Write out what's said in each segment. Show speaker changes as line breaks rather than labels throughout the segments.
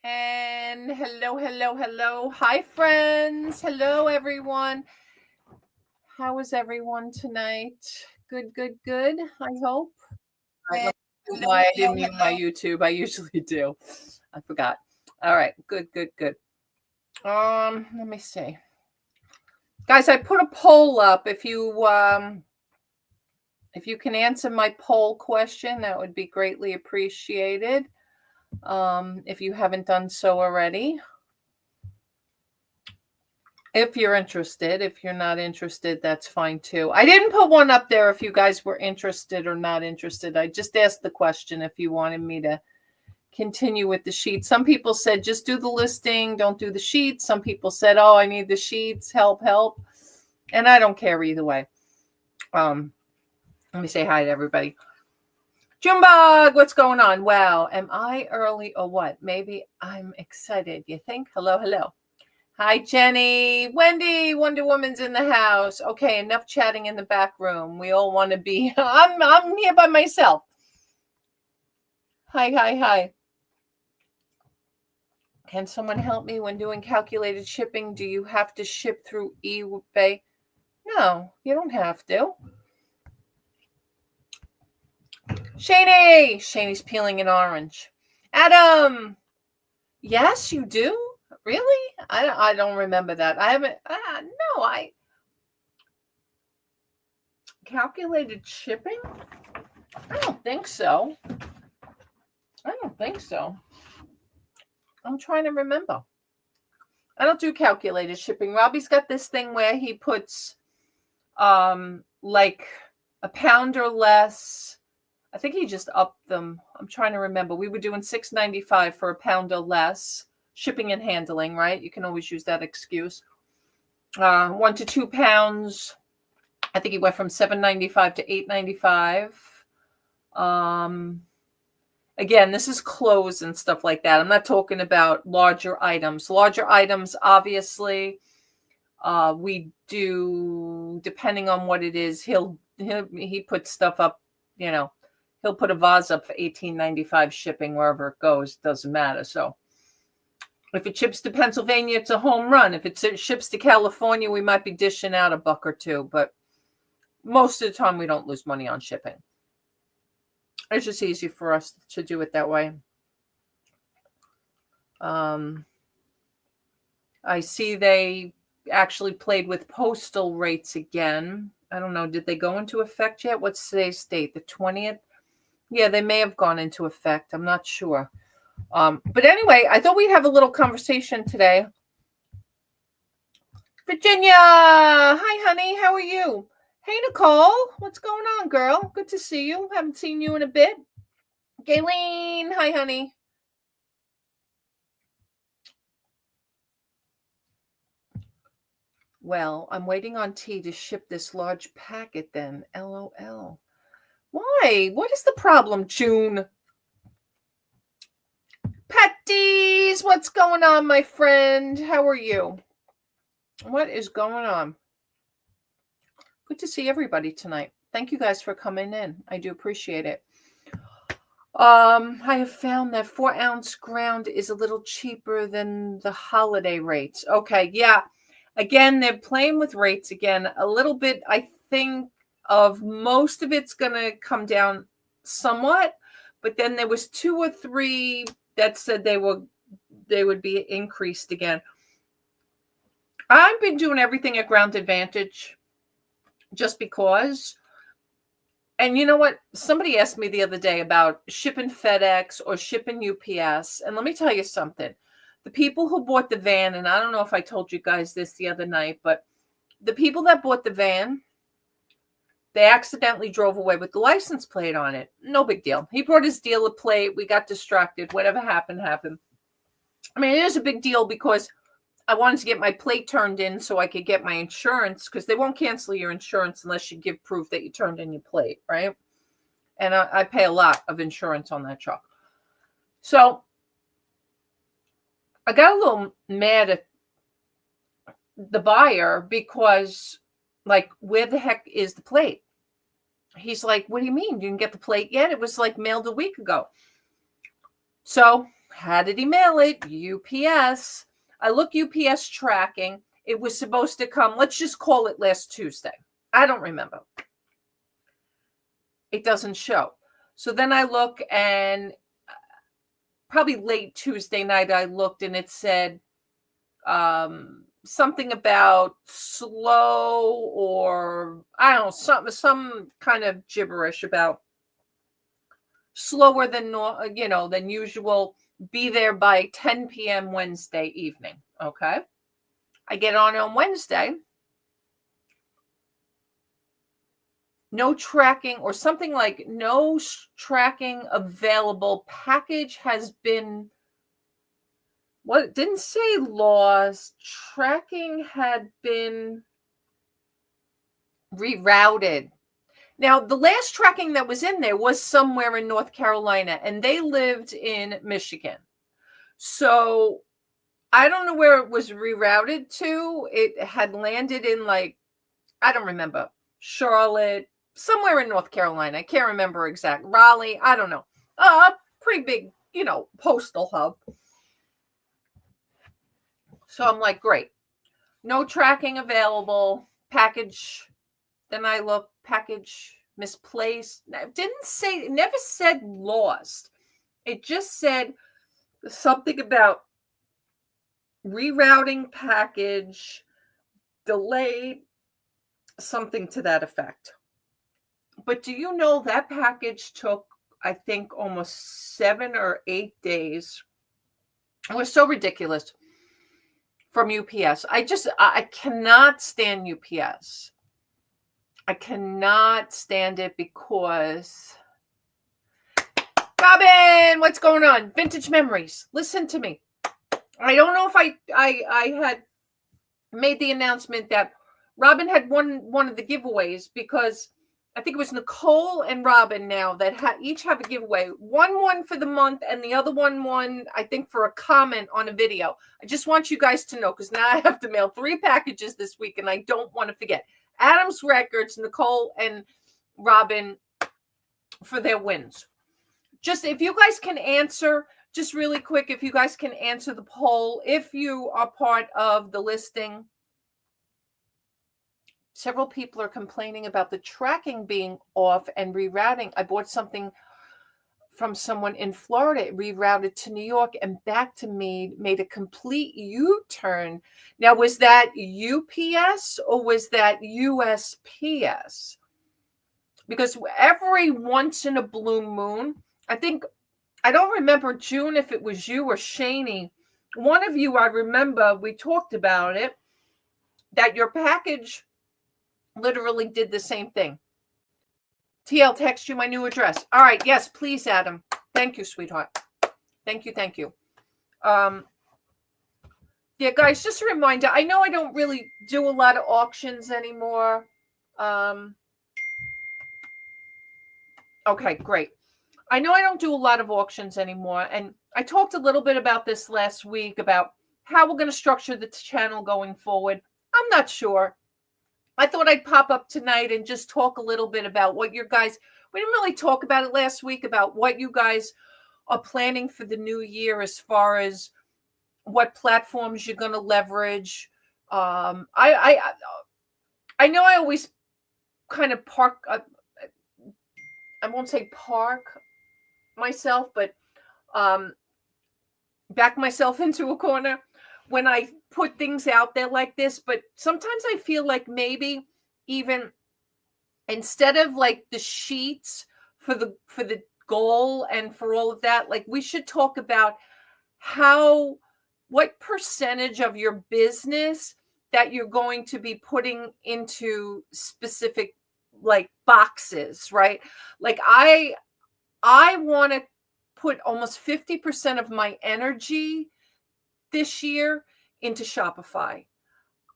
And hello. Hi, friends. Hello, everyone. How is everyone tonight? Good. I hope. I why I didn't mute my YouTube. I usually do. I forgot. All right. Good. Let me see. Guys, I put a poll up. If you can answer my poll question, that would be greatly appreciated. If you haven't done so already. If you're interested. If you're not interested, that's fine too. I didn't put one up there if you guys were interested or not interested. I just asked the question if you wanted me to continue with the sheet. Some people said just do the listing, don't do the sheets. Some people said, oh, I need the sheets, help. And I don't care either way. Let me say hi to everybody. Junebug, what's going on? Wow, am I early or what? Maybe I'm excited. You think? Hello. Hi, Jenny. Wendy, Wonder Woman's in the house. Okay, enough chatting in the back room. We all want to be. I'm here by myself. Hi. Can someone help me when doing calculated shipping? Do you have to ship through eBay? No, you don't have to. Shanie's peeling an orange. Adam. Yes, you do. Really? I don't remember that. I haven't. No, I calculated shipping. I don't think so. I'm trying to remember. I don't do calculated shipping. Robbie's got this thing where he puts like a pound or less. I think he just upped them. I'm trying to remember. We were doing $6.95 for a pound or less. Shipping and handling, right? You can always use that excuse. 1 to 2 pounds. I think he went from $7.95 to $8.95. Again, this is clothes and stuff like that. I'm not talking about larger items. Larger items, obviously, we do, depending on what it is, he puts stuff up, he'll put a vase up for $18.95 shipping wherever it goes. Doesn't matter. So if it ships to Pennsylvania, it's a home run. If it ships to California, we might be dishing out $1 or $2, but most of the time we don't lose money on shipping. It's just easy for us to do it that way. I see they actually played with postal rates again. I don't know. Did they go into effect yet? What's today's date? The 20th? Yeah, they may have gone into effect. I'm not sure. But anyway, I thought we'd have a little conversation today. Virginia! Hi, honey. How are you? Hey, Nicole. What's going on, girl? Good to see you. Haven't seen you in a bit. Gayleen. Hi, honey. Well, I'm waiting on T to ship this large packet then. LOL. Why? What is the problem, June? Patties, what's going on, my friend? How are you? What is going on? Good to see everybody tonight. Thank you guys for coming in. I do appreciate it. I have found that 4-ounce ground is a little cheaper than the holiday rates. Okay, yeah. Again, they're playing with rates again a little bit. I think of most of it's going to come down somewhat, but then there was 2 or 3 that said they would be increased again. I've been doing everything at Ground Advantage just because. And you know what? Somebody asked me the other day about shipping FedEx or shipping UPS. And let me tell you something. The people who bought the van, and I don't know if I told you guys this the other night, but the people that bought the van, they accidentally drove away with the license plate on it. No big deal. He brought his dealer plate. We got distracted. Whatever happened. I mean, it is a big deal because I wanted to get my plate turned in so I could get my insurance, because they won't cancel your insurance unless you give proof that you turned in your plate, right? And I pay a lot of insurance on that truck. So I got a little mad at the buyer because, like, where the heck is the plate? He's like, what do you mean? You didn't get the plate yet? It was like mailed a week ago. So How did he mail it? UPS. I look UPS tracking. It was supposed to come, let's just call it last Tuesday. I don't remember. It doesn't show. So then I look, and probably late Tuesday night, I looked and it said something about slow, or I don't know, some kind of gibberish about slower than than usual. Be there by 10 p.m. Wednesday evening. Okay. I get on Wednesday. No tracking, or something like no tracking available. Package has been, what, it didn't say lost. Tracking had been rerouted. Now, the last tracking that was in there was somewhere in North Carolina, and they lived in Michigan. So I don't know where it was rerouted to. It had landed in, like, I don't remember, Charlotte, somewhere in North Carolina. I can't remember exact. Raleigh, I don't know. Pretty big, postal hub. So I'm like, great. No tracking available. Package. Then I look, package misplaced. It never said lost. It just said something about rerouting package, delayed, something to that effect. But do you know that package took, I think, almost 7 or 8 days? It was so ridiculous from UPS. I cannot stand UPS. I cannot stand it because, Robin, what's going on? Vintage memories. Listen to me. I don't know if I had made the announcement that Robin had won one of the giveaways, because I think it was Nicole and Robin now that each have a giveaway. One for the month, and the other one, I think, for a comment on a video. I just want you guys to know, because now I have to mail 3 packages this week, and I don't want to forget. Adam's Records, Nicole and Robin, for their wins. Just if you guys can answer, just really quick, if you guys can answer the poll, if you are part of the listing. Several people are complaining about the tracking being off and rerouting. I bought something from someone in Florida. It rerouted to New York and back to me, made a complete U-turn. Now, was that UPS or was that USPS? Because every once in a blue moon, I don't remember, June, if it was you or Shani. One of you, I remember, we talked about it, that your package literally did the same thing. TL, text you my new address. All right. Yes, please, Adam. Thank you, sweetheart. Thank you. Yeah, guys, just a reminder. I know I don't really do a lot of auctions anymore. Okay, great. I know I don't do a lot of auctions anymore. And I talked a little bit about this last week, about how we're going to structure the channel going forward. I'm not sure. I thought I'd pop up tonight and just talk a little bit about what you guys, we didn't really talk about it last week, about what you guys are planning for the new year as far as what platforms you're going to leverage. I know I always kind of I won't say park myself, but back myself into a corner when I put things out there like this. But sometimes I feel like maybe even instead of like the sheets for the goal and for all of that, like we should talk about what percentage of your business that you're going to be putting into specific like boxes, right? Like I want to put almost 50% of my energy this year into Shopify.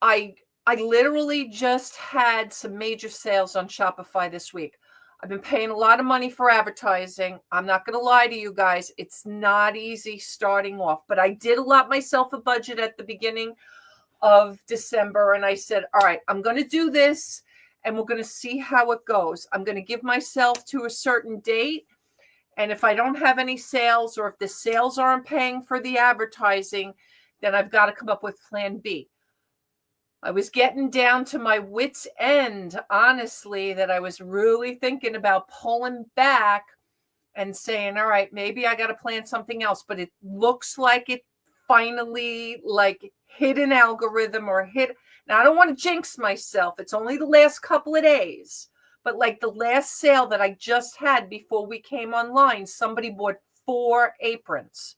I literally just had some major sales on Shopify this week. I've been paying a lot of money for advertising. I'm not going to lie to you guys. It's not easy starting off, but I did allot myself a budget at the beginning of December. And I said, all right, I'm going to do this and we're going to see how it goes. I'm going to give myself to a certain date. And if I don't have any sales, or if the sales aren't paying for the advertising, then I've got to come up with plan B. I was getting down to my wit's end, honestly, that I was really thinking about pulling back and saying, all right, maybe I got to plan something else. But it looks like it finally like hit an algorithm or hit. Now, I don't want to jinx myself. It's only the last couple of days. But like the last sale that I just had before we came online, somebody bought 4 aprons.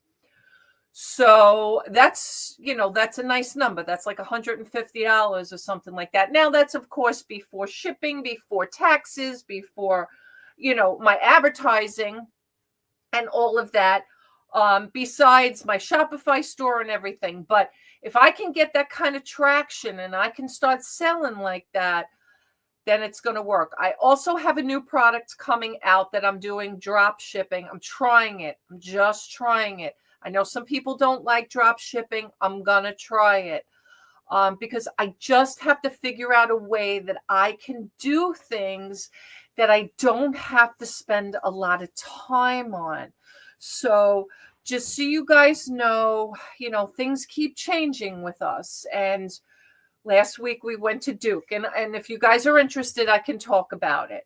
So that's, that's a nice number. That's like $150 or something like that. Now that's of course before shipping, before taxes, before, my advertising and all of that. Besides my Shopify store and everything. But if I can get that kind of traction and I can start selling like that, then it's going to work. I also have a new product coming out that I'm doing drop shipping. I'm trying it. I'm just trying it. I know some people don't like drop shipping. I'm going to try it because I just have to figure out a way that I can do things that I don't have to spend a lot of time on. So just so you guys know, things keep changing with us. And last week we went to Duke, and if you guys are interested, I can talk about it.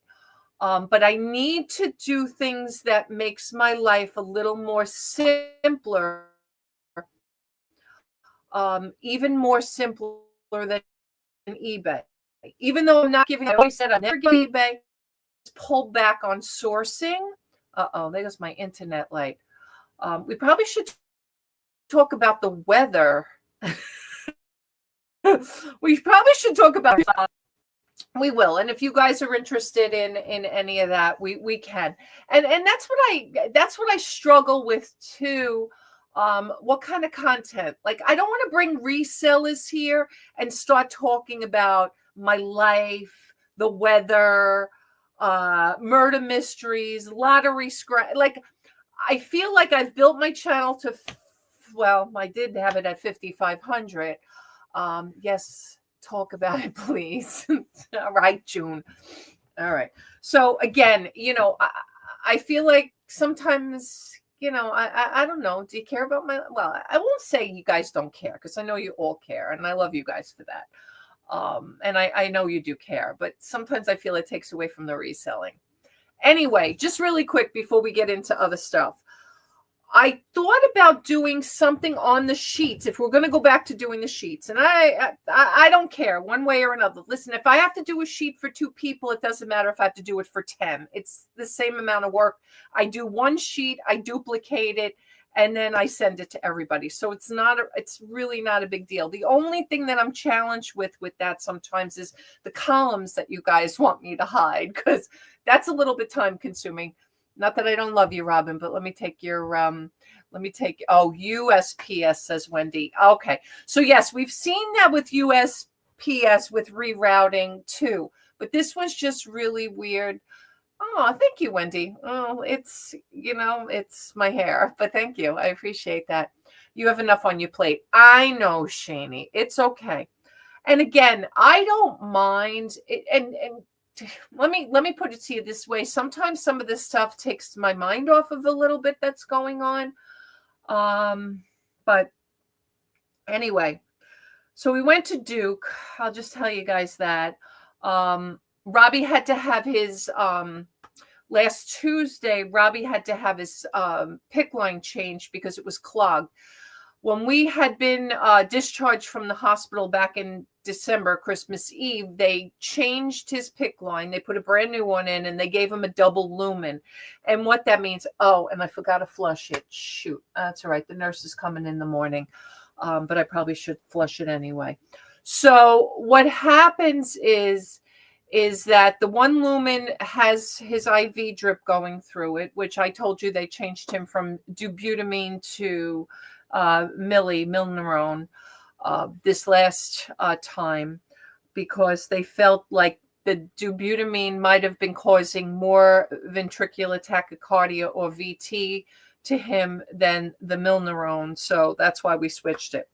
But I need to do things that makes my life a little more simpler, even more simpler than eBay. Even though I'm not giving, I always said I'd never give eBay, pull back on sourcing. There goes my internet light. We probably should talk about the weather. We probably should talk about we will. And if you guys are interested in any of that, we can. And that's what I struggle with too. What kind of content? Like, I don't want to bring resellers here and start talking about my life, the weather, murder mysteries, lottery scratch. Like, I feel like I've built my channel to, I did have it at 5,500. Yes, talk about it, please. All right, June. All right. So again, I feel like sometimes, I don't know. Do you care about I won't say you guys don't care, because I know you all care, and I love you guys for that. And I know you do care, but sometimes I feel it takes away from the reselling. Anyway, just really quick before we get into other stuff. I thought about doing something on the sheets, if we're going to go back to doing the sheets. And I don't care one way or another. Listen, if I have to do a sheet for 2 people, it doesn't matter if I have to do it for 10. It's the same amount of work. I do one sheet, I duplicate it, and then I send it to everybody. So it's really not a big deal. The only thing that I'm challenged with that sometimes is the columns that you guys want me to hide, because that's a little bit time consuming. Not that I don't love you, Robin, but let me take your, USPS, says Wendy. Okay. So yes, we've seen that with USPS with rerouting too, but this was just really weird. Oh, thank you, Wendy. Oh, it's my hair, but thank you. I appreciate that. You have enough on your plate. I know, Shani. It's okay. And again, I don't mind it, and let me put it to you this way. Sometimes some of this stuff takes my mind off of a little bit that's going on. But anyway, so we went to Duke. I'll just tell you guys that. Robbie had to have his, last Tuesday, Robbie had to have his PICC line changed because it was clogged. When we had been discharged from the hospital back in December, Christmas Eve, they changed his PICC line. They put a brand new one in, and they gave him a double lumen. And what that means, and I forgot to flush it. Shoot, that's all right. The nurse is coming in the morning, but I probably should flush it anyway. So what happens is that the one lumen has his IV drip going through it, which I told you they changed him from dobutamine to milnirone this last time, because they felt like the dobutamine might have been causing more ventricular tachycardia, or VT, to him than the milnirone. So that's why we switched it.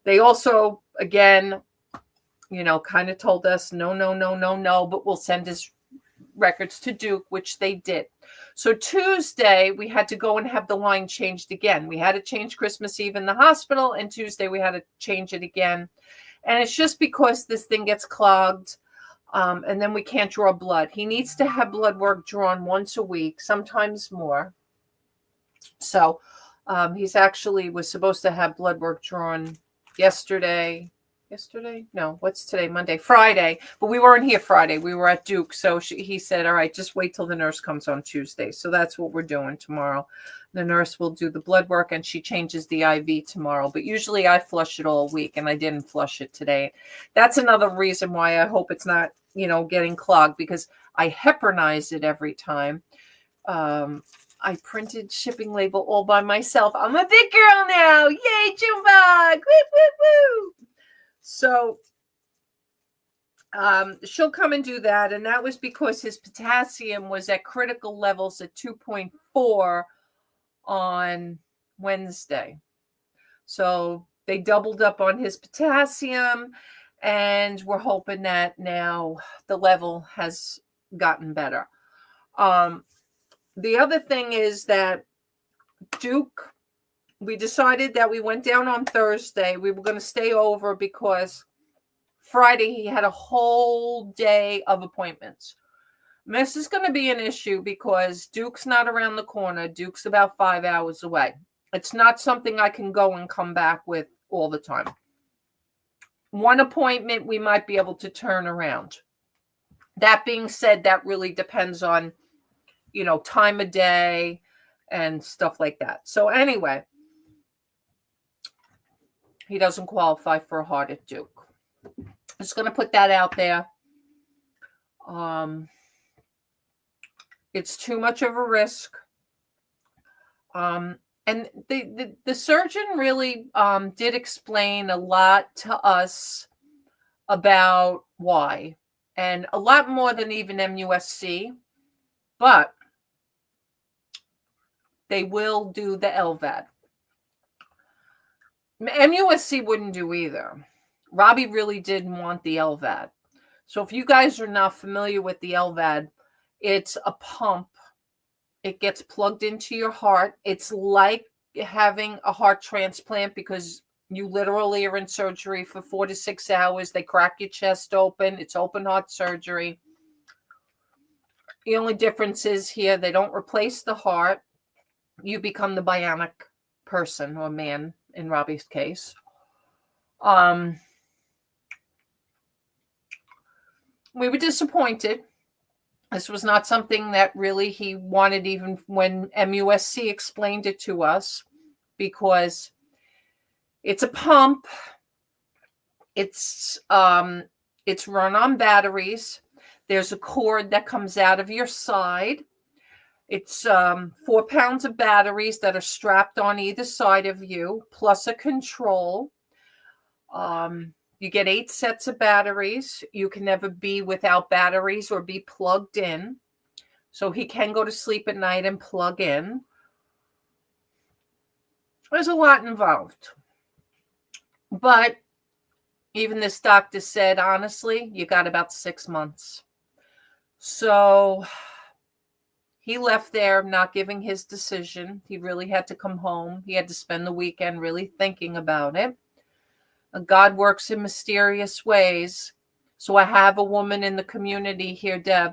They also, again, kind of told us, no, but we'll send his records to Duke, which they did. So Tuesday, we had to go and have the line changed again. We had to change Christmas Eve in the hospital, and Tuesday we had to change it again. And it's just because this thing gets clogged, and then we can't draw blood. He needs to have blood work drawn once a week, sometimes more. So he's actually was supposed to have blood work drawn yesterday. No, what's today? Monday, Friday. But we weren't here Friday. We were at Duke. So he said, all right, just wait till the nurse comes on Tuesday. So that's what we're doing tomorrow. The nurse will do the blood work and she changes the IV tomorrow. But usually I flush it all week and I didn't flush it today. That's another reason why I hope it's not, getting clogged, because I heparinize it every time. I printed shipping label all by myself. I'm a big girl now. Yay, Junebug. Woo, woo, woo. So she'll come and do that. And that was because his potassium was at critical levels at 2.4 on Wednesday. So they doubled up on his potassium, and we're hoping that now the level has gotten better. The other thing is that Duke, we decided that we went down on Thursday. We were going to stay over because Friday he had a whole day of appointments. And this is going to be an issue because Duke's not around the corner. Duke's about 5 hours away. It's not something I can go and come back with all the time. One appointment we might be able to turn around. That being said, that really depends on, time of day and stuff like that. So anyway, he doesn't qualify for a heart at Duke. Just going to put that out there. It's too much of a risk. And the surgeon really did explain a lot to us about why, and a lot more than even MUSC, but they will do the LVAD. MUSC wouldn't do either. Robbie really didn't want the LVAD. So if you guys are not familiar with the LVAD, it's a pump. It gets plugged into your heart. It's like having a heart transplant because you literally are in surgery for 4 to 6 hours. They crack your chest open. It's open heart surgery. The only difference is here, they don't replace the heart. You become the bionic person, or man in Robbie's case. We were disappointed. This was not something that really he wanted, even when MUSC explained it to us, because it's a pump. It's run on batteries. There's a cord that comes out of your side. It's 4 pounds of batteries that are strapped on either side of you, plus a control. You get 8 sets of batteries. You can never be without batteries or be plugged in. So he can go to sleep at night and plug in. There's a lot involved. But even this doctor said, honestly, you got about 6 months. So he left there not giving his decision. He really had to come home. He had to spend the weekend really thinking about it. God works in mysterious ways. So I have a woman in the community here, Deb,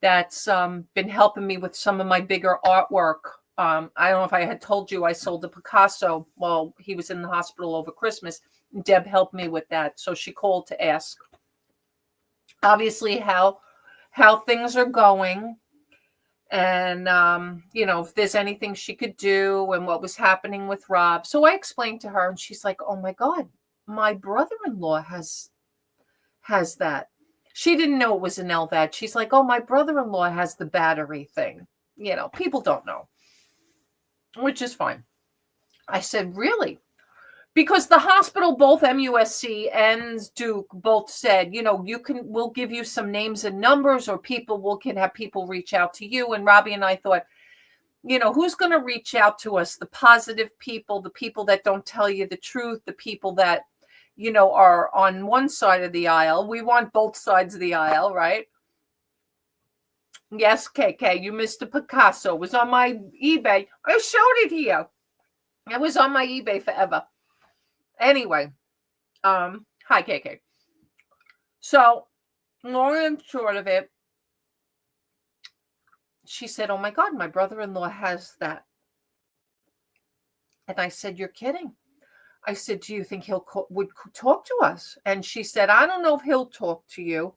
that's been helping me with some of my bigger artwork. I don't know if I had told you I sold a Picasso while he was in the hospital over Christmas. Deb helped me with that. So she called to ask, obviously, how things are going. And, if there's anything she could do and what was happening with Rob. So I explained to her and she's like, oh my God, my brother-in-law has that. She didn't know it was an LVAD. She's like, oh, my brother-in-law has the battery thing. People don't know, which is fine. I said, really? Because the hospital, both MUSC and Duke, both said, we'll give you some names and numbers, or can have people reach out to you. And Robbie and I thought, who's going to reach out to us? The positive people, the people that don't tell you the truth, the people that, are on one side of the aisle. We want both sides of the aisle, right? Yes, KK, you missed a Picasso. It was on my eBay. I showed it here. It was on my eBay forever. Anyway, hi, KK. So, long and short of it, she said, oh my God, my brother-in-law has that. And I said, you're kidding. I said, do you think would talk to us? And she said, I don't know if he'll talk to you.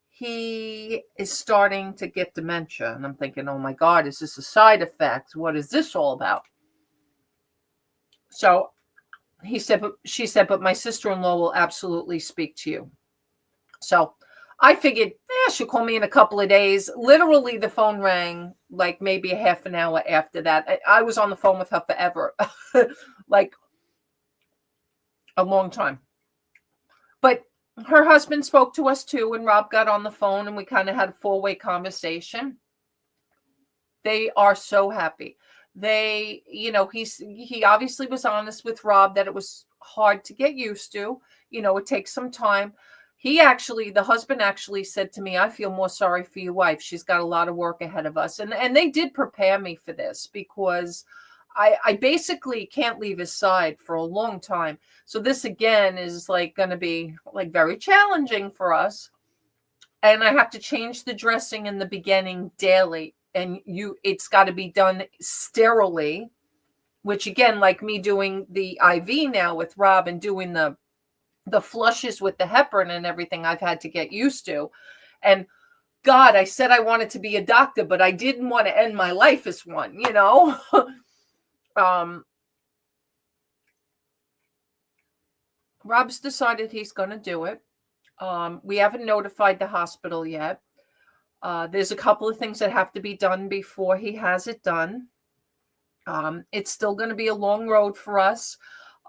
He is starting to get dementia. And I'm thinking, oh my God, is this a side effect? What is this all about? So she said, but my sister-in-law will absolutely speak to you. So I figured, she'll call me in a couple of days. Literally, the phone rang like maybe a half an hour after that. I was on the phone with her forever, like a long time. But her husband spoke to us too, and Rob got on the phone, and we kind of had a four-way conversation. They are so happy. They, he obviously was honest with Rob that it was hard to get used to. It takes some time. The husband actually said to me, I feel more sorry for your wife. She's got a lot of work ahead of us. And they did prepare me for this because I basically can't leave his side for a long time. So this again is like going to be like very challenging for us. And I have to change the dressing in the beginning daily. And it's got to be done sterilely, which again, like me doing the IV now with Rob and doing the flushes with the heparin and everything, I've had to get used to. And God, I said I wanted to be a doctor, but I didn't want to end my life as one, Rob's decided he's going to do it. We haven't notified the hospital yet. There's a couple of things that have to be done before he has it done. It's still going to be a long road for us.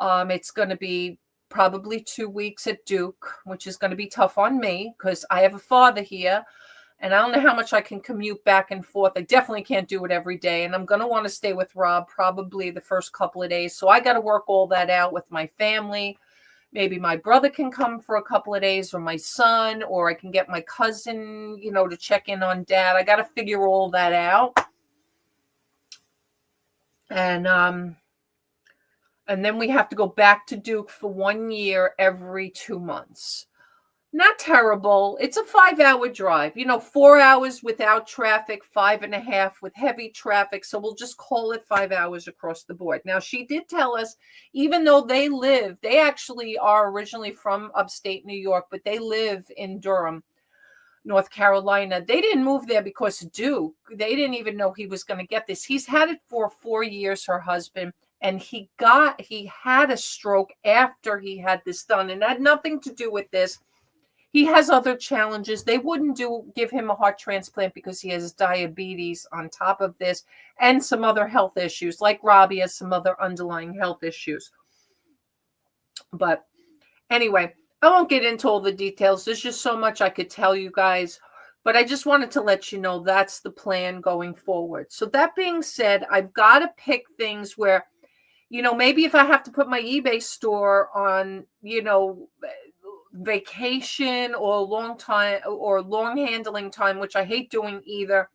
It's going to be probably 2 weeks at Duke, which is going to be tough on me because I have a father here and I don't know how much I can commute back and forth. I definitely can't do it every day. And I'm going to want to stay with Rob probably the first couple of days. So I got to work all that out with my family. Maybe my brother can come for a couple of days, or my son, or I can get my cousin, to check in on Dad. I got to figure all that out. And then we have to go back to Duke for 1 year every 2 months. Not terrible. It's a 5-hour drive, 4 hours without traffic, 5.5 with heavy traffic. So we'll just call it 5 hours across the board. Now, she did tell us, even though they actually are originally from upstate New York, but they live in Durham, North Carolina. They didn't move there because of Duke. They didn't even know he was going to get this. He's had it for 4 years, her husband. And he had a stroke after he had this done, and it had nothing to do with this. He has other challenges. They wouldn't give him a heart transplant because he has diabetes on top of this and some other health issues. Like Robbie has some other underlying health issues. But anyway, I won't get into all the details. There's just so much I could tell you guys. But I just wanted to let you know that's the plan going forward. So that being said, I've got to pick things where, maybe if I have to put my eBay store on, vacation or long handling time, which I hate doing either,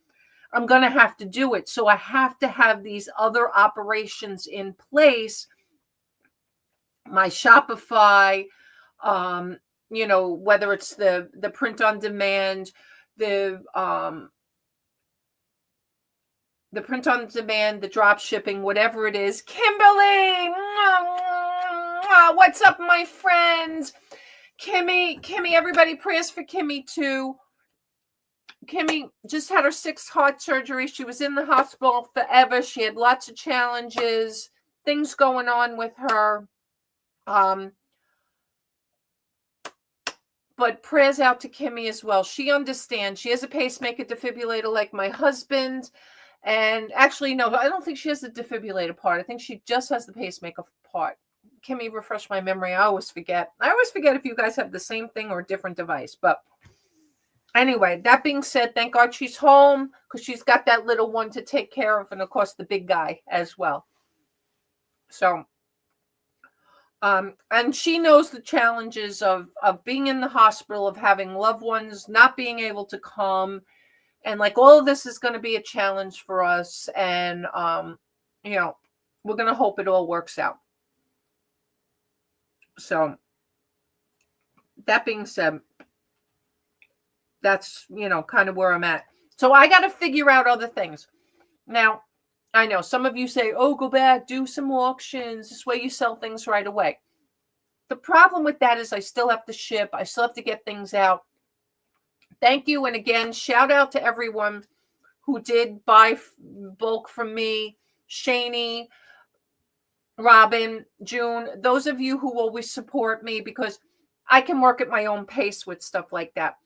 I'm going to have to do it. So I have to have these other operations in place. My Shopify, whether it's the print on demand, the print on demand, the drop shipping, whatever it is. Kimberly, what's up, my friends? Kimmy, everybody prayers for Kimmy too. Kimmy just had her 6th heart surgery. She was in the hospital forever. She had lots of challenges, things going on with her. But prayers out to Kimmy as well. She understands. She has a pacemaker defibrillator like my husband. And actually, no, I don't think she has the defibrillator part. I think she just has the pacemaker part. Kimmy, refresh my memory. I always forget. If you guys have the same thing or a different device. But anyway, that being said, thank God she's home because she's got that little one to take care of. And of course, the big guy as well. So, and she knows the challenges of being in the hospital, of having loved ones not being able to come. And like all of this is going to be a challenge for us. And, you know, we're going to hope it all works out. So that being said, that's, you know, kind of where I'm at. So I got to figure out other things. Now, I know some of you say, oh, go back, do some auctions. This way you sell things right away. The problem with that is I still have to ship. I still have to get things out. Thank you. And again, shout out to everyone who did buy bulk from me. Shani, Robin, June, those of you who always support me, because I can work at my own pace with stuff like that.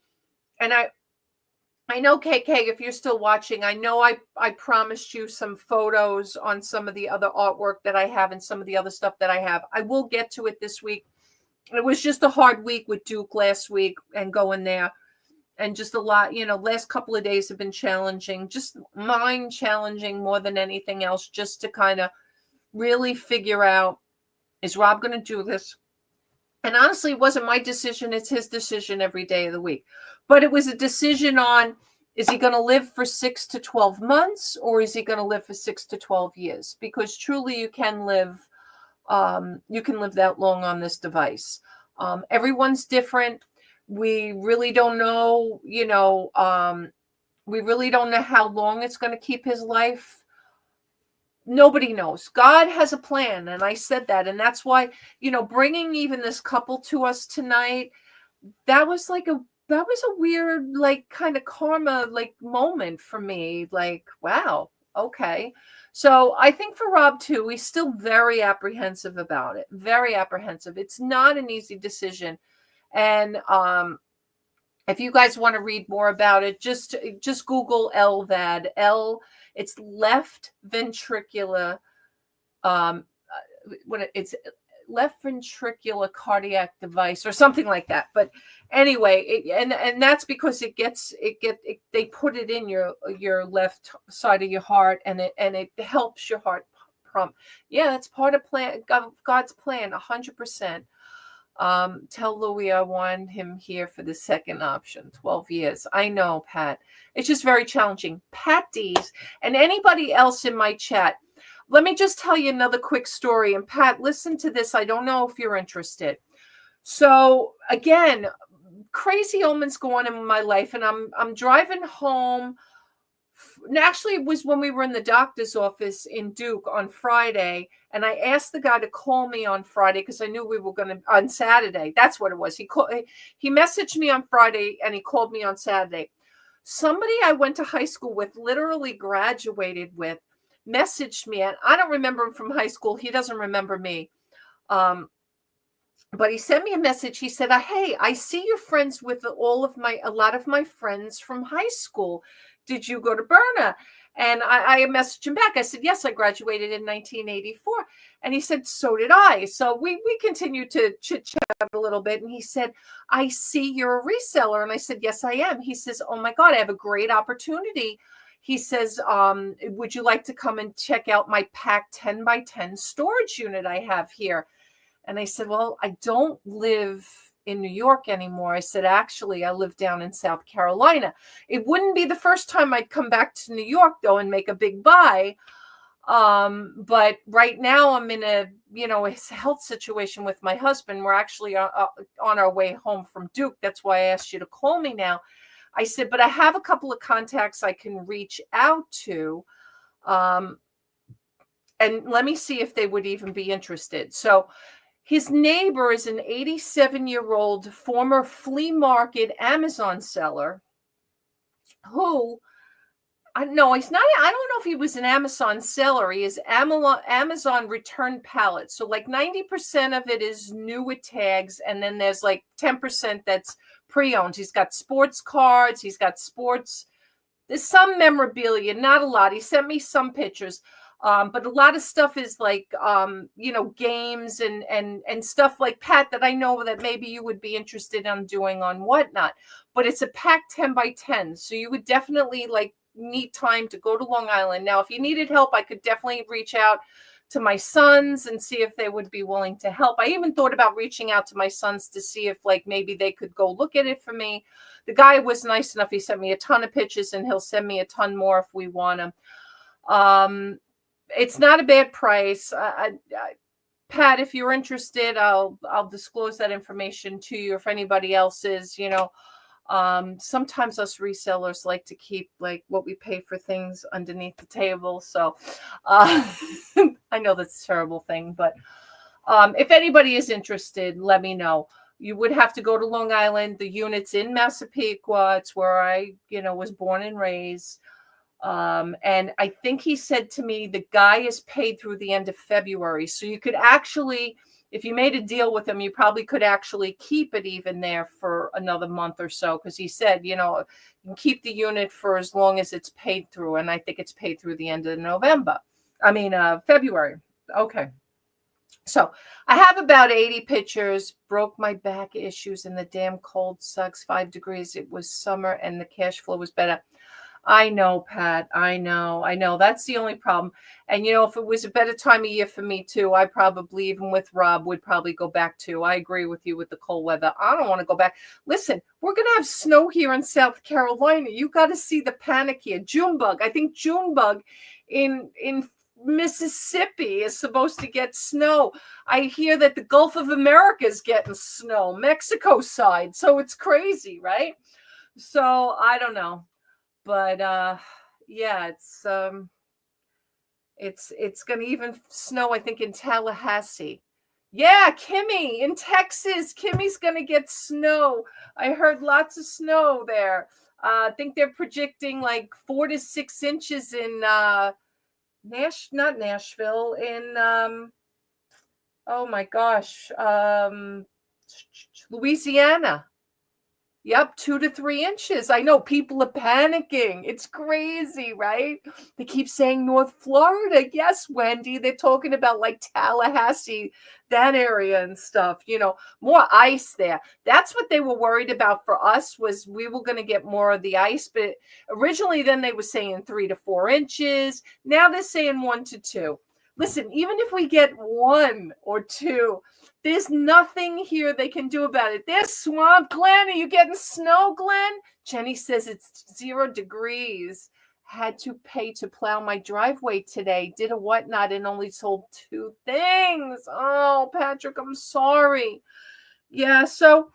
And I know, KK, if you're still watching, I know I promised you some photos on some of the other artwork that I have and some of the other stuff that I have. I will get to it this week. It was just a hard week with Duke last week and going there. And just a lot, you know, last couple of days have been challenging, just mind challenging more than anything else, just to kind of really figure out, is Rob going to do this? And honestly, it wasn't my decision. It's his decision every day of the week. But it was a decision on, is he going to live for 6 to 12 months or is he going to live for 6 to 12 years? Because truly you can live that long on this device. Everyone's different. We really don't know, you know, we really don't know how long it's going to keep his life. Nobody knows. God has a plan. And I said that. And that's why, you know, bringing even this couple to us tonight, that was a weird, like, kind of karma, like, moment for me. Like, wow. Okay. So I think for Rob too, he's still very apprehensive about it. Very apprehensive. It's not an easy decision. And, if you guys want to read more about it, just Google LVAD. It's left ventricular, it's left ventricular cardiac device or something like that. But anyway, and that's because they put it in your left side of your heart, and it helps your heart pump. Yeah, that's part of God's plan, 100%. Tell Louis I want him here for the second option, 12 years. I know, Pat. It's just very challenging. Pat D's and anybody else in my chat. Let me just tell you another quick story. And Pat, listen to this. I don't know if you're interested. So again, crazy omens go on in my life, and I'm driving home. Actually, it was when we were in the doctor's office in Duke on Friday, and I asked the guy to call me on Friday because I knew we were going to on Saturday. That's what it was. He messaged me on Friday and he called me on Saturday. Somebody I went to high school with, literally graduated with, messaged me, and I don't remember him from high school. He doesn't remember me. But he sent me a message. He said, hey, I see you're friends with a lot of my friends from high school. Did you go to Berna? And I messaged him back. I said, yes, I graduated in 1984. And he said, so did I. So we continued to chit chat a little bit. And he said, I see you're a reseller. And I said, yes, I am. He says, oh my God, I have a great opportunity. He says, would you like to come and check out my packed 10 by 10 storage unit I have here? And I said, well, I don't live in New York anymore. I said, actually, I live down in South Carolina. It wouldn't be the first time I'd come back to New York, though, and make a big buy. But right now I'm in a health situation with my husband. We're actually on our way home from Duke. That's why I asked you to call me now. I said, but I have a couple of contacts I can reach out to. And let me see if they would even be interested. So his neighbor is an 87-year-old former flea market Amazon seller who, no, he's not. I don't know if he was an Amazon seller. He is Amazon return pallets. So like 90% of it is new with tags. And then there's like 10% that's pre-owned. He's got sports cards. He's got there's some memorabilia, not a lot. He sent me some pictures. But a lot of stuff is like, games and stuff like Pat that I know that maybe you would be interested in doing on whatnot. But it's a packed 10 by 10. So you would definitely need time to go to Long Island. Now, if you needed help, I could definitely reach out to my sons and see if they would be willing to help. I even thought about reaching out to my sons to see if like maybe they could go look at it for me. The guy was nice enough. He sent me a ton of pictures and he'll send me a ton more if we want them. It's not a bad price. Pat, if you're interested, I'll disclose that information to you. If anybody else is, sometimes us resellers like to keep like what we pay for things underneath the table. So I know that's a terrible thing, but if anybody is interested, let me know. You would have to go to Long Island. The unit's in Massapequa. It's where I, was born and raised. And I think he said to me, the guy is paid through the end of February. So you could actually, if you made a deal with him, you probably could actually keep it even there for another month or so. Because he said, you can keep the unit for as long as it's paid through. And I think it's paid through the end of February. Okay. So I have about 80 pictures. Broke my back issues and the damn cold sucks. 5 degrees. It was summer and the cash flow was better. I know, Pat. I know. That's the only problem. And, if it was a better time of year for me, too, I probably, even with Rob, would probably go back, too. I agree with you with the cold weather. I don't want to go back. Listen, we're going to have snow here in South Carolina. You got to see the panic here. Junebug. I think Junebug in Mississippi is supposed to get snow. I hear that the Gulf of America is getting snow. Mexico side. So it's crazy, right? So I don't know. But yeah, it's going to even snow, I think, in Tallahassee. Yeah, Kimmy in Texas. Kimmy's going to get snow. I heard lots of snow there. I think they're projecting like 4 to 6 inches in not Nashville, in oh my gosh, Louisiana. Yep, 2 to 3 inches. I know people are panicking. It's crazy, right? They keep saying North Florida. Yes, Wendy. They're talking about like Tallahassee, that area and stuff. More ice there. That's what they were worried about for us, was we were going to get more of the ice. But originally then they were saying 3 to 4 inches. Now they're saying 1 to 2. Listen, even if we get 1 or 2, there's nothing here they can do about it. There's swamp. Glenn, are you getting snow, Glenn? Jenny says it's 0 degrees. Had to pay to plow my driveway today. Did a whatnot and only sold 2 things. Oh, Patrick, I'm sorry. Yeah, so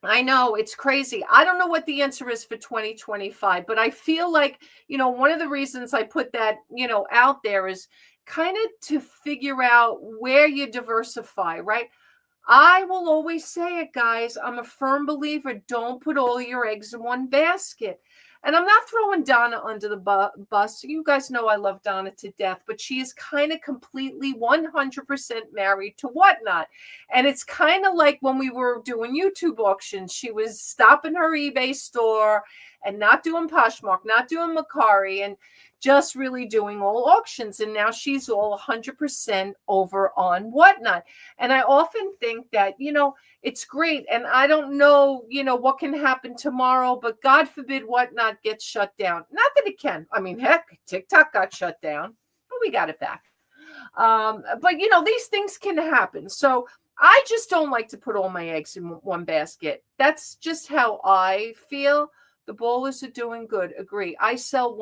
I know it's crazy. I don't know what the answer is for 2025, but I feel like, one of the reasons I put that, out there is kind of to figure out where you diversify, right? I will always say it, guys. I'm a firm believer. Don't put all your eggs in one basket. And I'm not throwing Donna under the bus. You guys know I love Donna to death, but she is kind of completely 100% married to Whatnot. And it's kind of like when we were doing YouTube auctions, she was stopping her eBay store and not doing Poshmark, not doing Macari, and just really doing all auctions. And now she's all 100% over on Whatnot. And I often think that, it's great. And I don't know, what can happen tomorrow, but God forbid Whatnot gets shut down. Not that it can. I mean, heck, TikTok got shut down, but we got it back. But, these things can happen. So I just don't like to put all my eggs in one basket. That's just how I feel. The ballers are doing good. Agree. I sell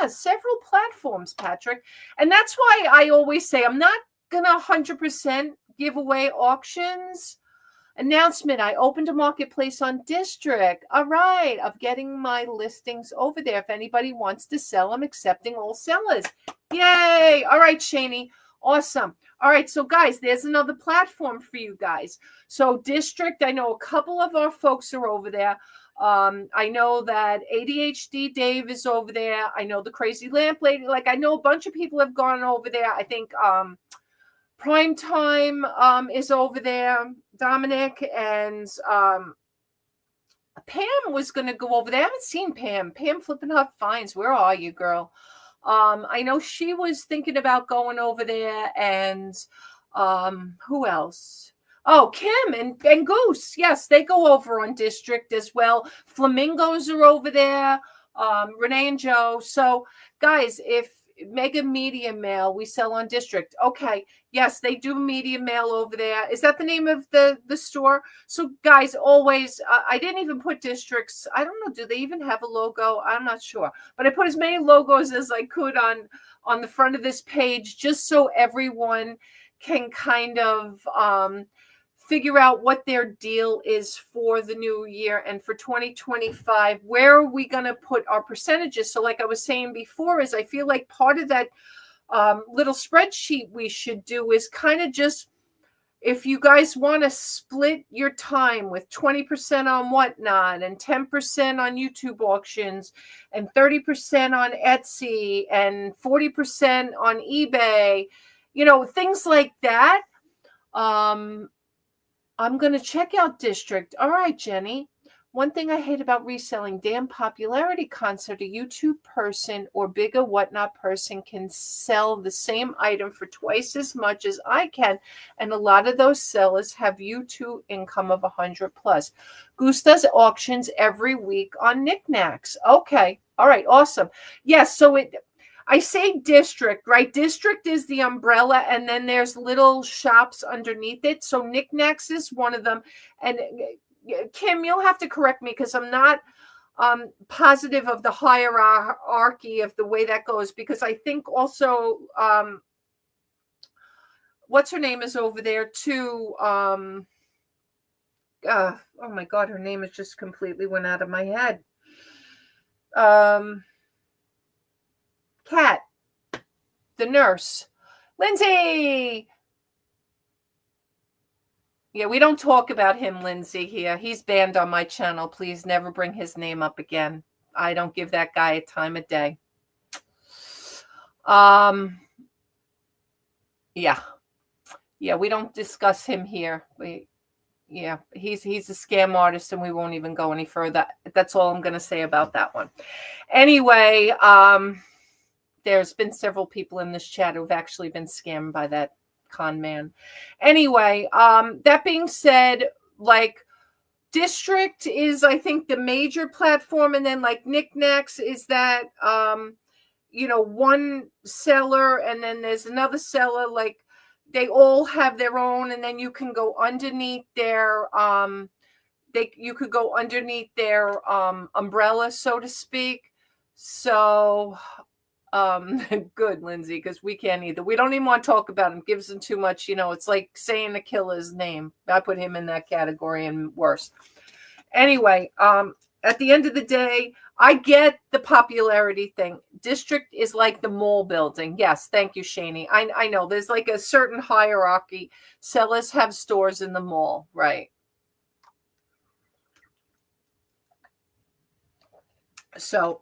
several platforms, Patrick. And that's why I always say I'm not going to 100% give away auctions. Announcement. I opened a marketplace on District. All right. Of getting my listings over there. If anybody wants to sell, I'm accepting all sellers. Yay. All right, Shani. Awesome. All right. So guys, there's another platform for you guys. So District, I know a couple of our folks are over there. I know that ADHD Dave is over there. I know the Crazy Lamp Lady. I know a bunch of people have gone over there. I think Prime Time is over there. Dominic and Pam was going to go over there. I haven't seen Pam. Pam Flippin' Hot Finds. Where are you, girl? I know she was thinking about going over there. And who else? Oh, Kim and Goose. Yes, they go over on District as well. Flamingos are over there. Renee and Joe. So, guys, if Mega Media Mail. We sell on District. Okay. Yes, they do media mail over there. Is that the name of the store? So guys, always, I didn't even put Districts. I don't know. Do they even have a logo? I'm not sure. But I put as many logos as I could on the front of this page, just so everyone can kind of figure out what their deal is for the new year and for 2025. Where are we going to put our percentages? So like I was saying before, is I feel like part of that little spreadsheet we should do is kind of just, if you guys want to split your time with 20% on Whatnot and 10% on YouTube auctions and 30% on Etsy and 40% on eBay, things like that. I'm going to check out District. All right, Jenny. One thing I hate about reselling, damn popularity concert, a YouTube person or bigger Whatnot person can sell the same item for twice as much as I can. And a lot of those sellers have YouTube income of 100 plus. Goose does auctions every week on knickknacks. Okay. All right. Awesome. Yes. So I say District, right? District is the umbrella, and then there's little shops underneath it. So knickknacks is one of them. And Kim, you'll have to correct me because I'm not positive of the hierarchy of the way that goes, because I think also what's her name is over there too. Oh my God, her name is just completely went out of my head. Kat, the nurse, Lindsay. Yeah, we don't talk about him, Lindsay, here. He's banned on my channel. Please never bring his name up again. I don't give that guy a time of day. Yeah, we don't discuss him here. He's a scam artist, and we won't even go any further. That's all I'm going to say about that one. Anyway, there's been several people in this chat who've actually been scammed by that con man. Anyway, that being said, like District is, I think, the major platform, and then like knickknacks is that one seller, and then there's another seller. Like they all have their own, and then you can go underneath their you could go underneath their umbrella, so to speak. So good, Lindsay, because we can't either. We don't even want to talk about him. Gives him too much, it's like saying a killer's name. I put him in that category and worse. Anyway, at the end of the day, I get the popularity thing. District is like the mall building. Yes, thank you, Shani. I know there's like a certain hierarchy. Sellers have stores in the mall, right? So,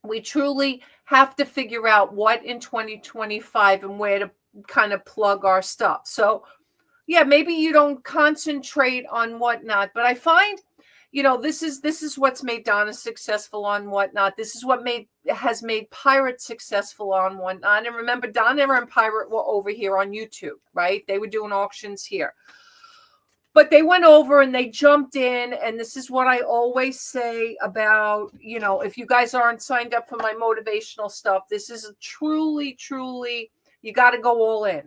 we truly have to figure out what in 2025 and where to kind of plug our stuff. So, yeah, maybe you don't concentrate on Whatnot, but I find, this is what's made Donna successful on Whatnot. This is what has made Pirate successful on Whatnot. And remember, Donna and Pirate were over here on YouTube, right? They were doing auctions here. But they went over and they jumped in, and this is what I always say about, if you guys aren't signed up for my motivational stuff, this is truly, truly, you got to go all in.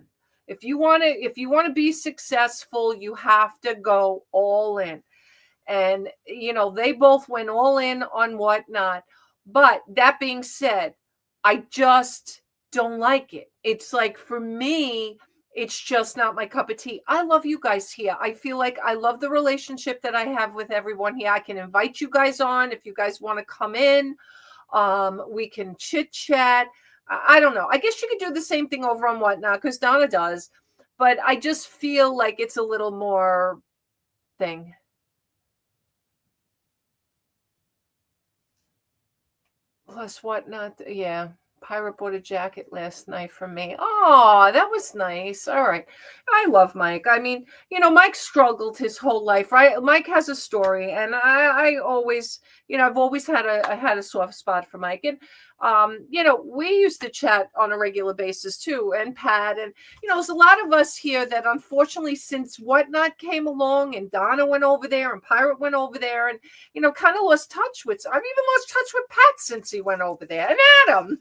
If you want to be successful, you have to go all in. And, they both went all in on Whatnot. But that being said, I just don't like it. It's like, for me, it's just not my cup of tea. I love you guys here. I feel like I love the relationship that I have with everyone here. I can invite you guys on if you guys want to come in. We can chit chat. I don't know. I guess you could do the same thing over on Whatnot because Donna does. But I just feel like it's a little more thing. Plus Whatnot. Yeah. Pirate bought a jacket last night for me. Oh, that was nice. All right. I love Mike. I mean, Mike struggled his whole life, right? Mike has a story, and I always, I've always had a soft spot for Mike. And we used to chat on a regular basis too, and Pat, and there's a lot of us here that unfortunately, since Whatnot came along and Donna went over there and Pirate went over there, and kind of lost touch with. I've even lost touch with Pat since he went over there, and Adam.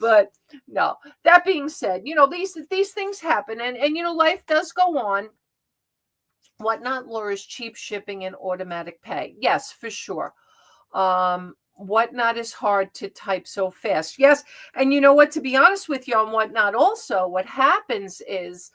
But no, that being said, these things happen, and life does go on. Whatnot lures cheap shipping and automatic pay. Yes, for sure. Whatnot is hard to type so fast. Yes. And you know what, to be honest with you on Whatnot also, what happens is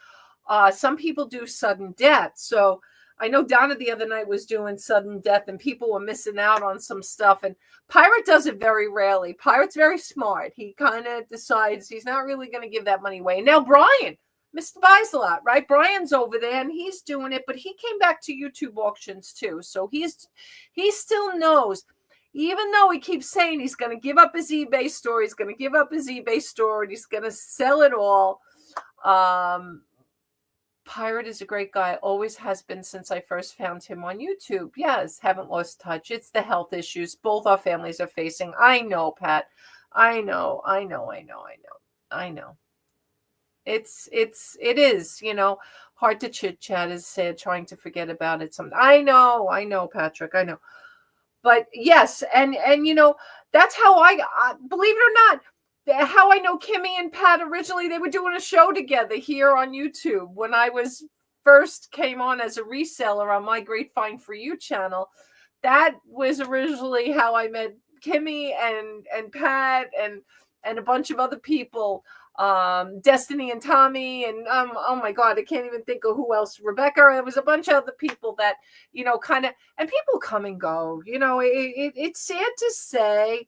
some people do sudden death. So I know Donna the other night was doing sudden death and people were missing out on some stuff. And Pirate does it very rarely. Pirate's very smart. He kind of decides he's not really going to give that money away. And now Brian, Mr. Buys a Lot, right? Brian's over there and he's doing it, but he came back to YouTube auctions too. So he still knows. Even though he keeps saying he's going to give up his eBay store, he's going to give up his eBay store, and he's going to sell it all. Pirate is a great guy. Always has been since I first found him on YouTube. Yes, haven't lost touch. It's the health issues both our families are facing. I know, Pat. I know. It is, hard to chit chat, as said, trying to forget about it. I know, Patrick. I know. But yes, and that's how I believe it or not, how I know Kimmy and Pat originally, they were doing a show together here on YouTube when I was first came on as a reseller on my Great Find For You channel. That was originally how I met Kimmy and Pat and a bunch of other people. Destiny and Tommy and oh my God, I can't even think of who else. Rebecca. It was a bunch of other people that kind of, and people come and go. It's sad to say,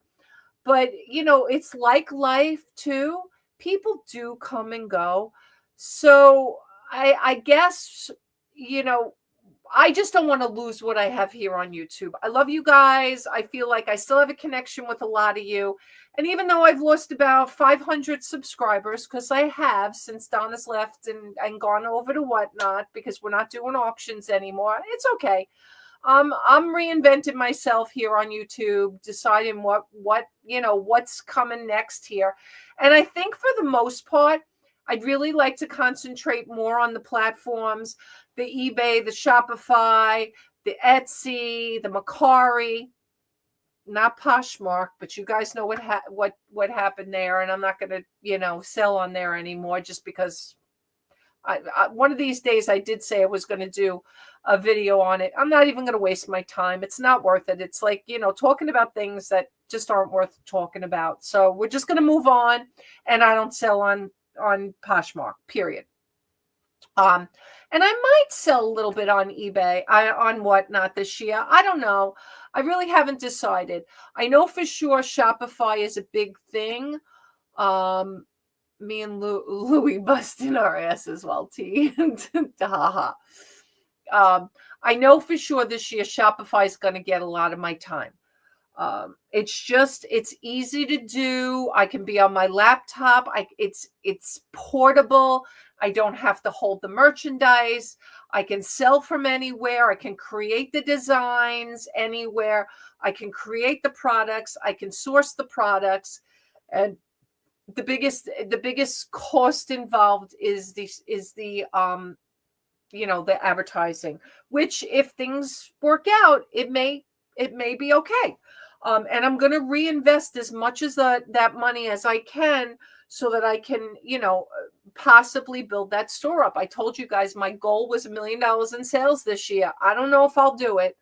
but it's like life too. People do come and go. So I guess I just don't want to lose what I have here on YouTube. I love you guys. I feel like I still have a connection with a lot of you. And even though I've lost about 500 subscribers, because I have since Donna's left and gone over to Whatnot, because we're not doing auctions anymore, it's okay. I'm reinventing myself here on YouTube, deciding what's coming next here. And I think for the most part, I'd really like to concentrate more on the platforms, the eBay, the Shopify, the Etsy, the Mercari, not Poshmark, but you guys know what happened there. And I'm not going to, sell on there anymore just because one of these days I did say I was going to do a video on it. I'm not even going to waste my time. It's not worth it. It's like, talking about things that just aren't worth talking about. So we're just going to move on. And I don't sell on Poshmark, period. And I might sell a little bit on eBay, on Whatnot this year. I don't know. I really haven't decided. I know for sure Shopify is a big thing. Me and Louie busting our ass as well, T. I know for sure this year Shopify is going to get a lot of my time. It's easy to do. I can be on my laptop. It's portable. I don't have to hold the merchandise. I can sell from anywhere. I can create the designs anywhere. I can create the products. I can source the products. And the biggest cost involved is the advertising, which if things work out, it may be okay. And I'm going to reinvest as much as that money as I can so that I can, possibly build that store up. I told you guys my goal was $1 million in sales this year. I don't know if I'll do it,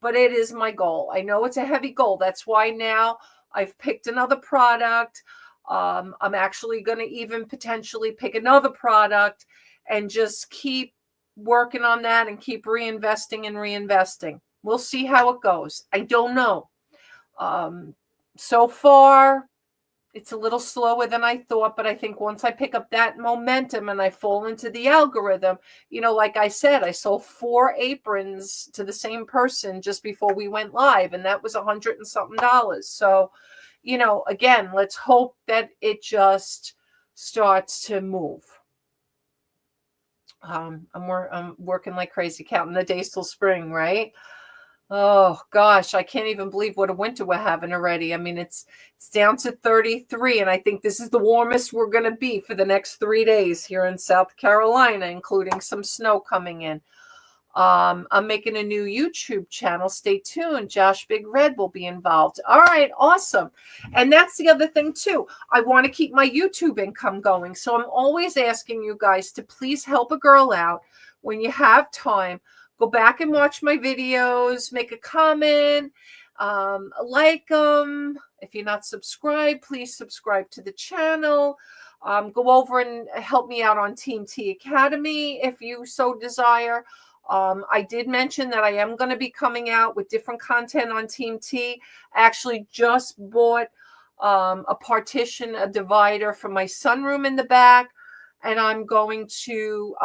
but it is my goal. I know it's a heavy goal. That's why now I've picked another product. I'm actually going to even potentially pick another product and just keep working on that and keep reinvesting. We'll see how it goes. I don't know. So far, it's a little slower than I thought, but I think once I pick up that momentum and I fall into the algorithm, like I said, I sold 4 aprons to the same person just before we went live, and that was $100 and something. So, again, let's hope that it just starts to move. I'm working like crazy, counting the days till spring, right? Oh gosh, I can't even believe what a winter we're having already. I mean, it's down to 33, and I think this is the warmest we're going to be for the next 3 days here in South Carolina, including some snow coming in. I'm making a new YouTube channel. Stay tuned. Josh Big Red will be involved. All right, awesome. And that's the other thing too. I want to keep my YouTube income going. So I'm always asking you guys to please help a girl out when you have time. Go back and watch my videos, make a comment, like them. If you're not subscribed, please subscribe to the channel. Go over and help me out on Team T Academy if you so desire. I did mention that I am going to be coming out with different content on Team T. I actually just bought a partition, a divider for my sunroom in the back. And I'm going to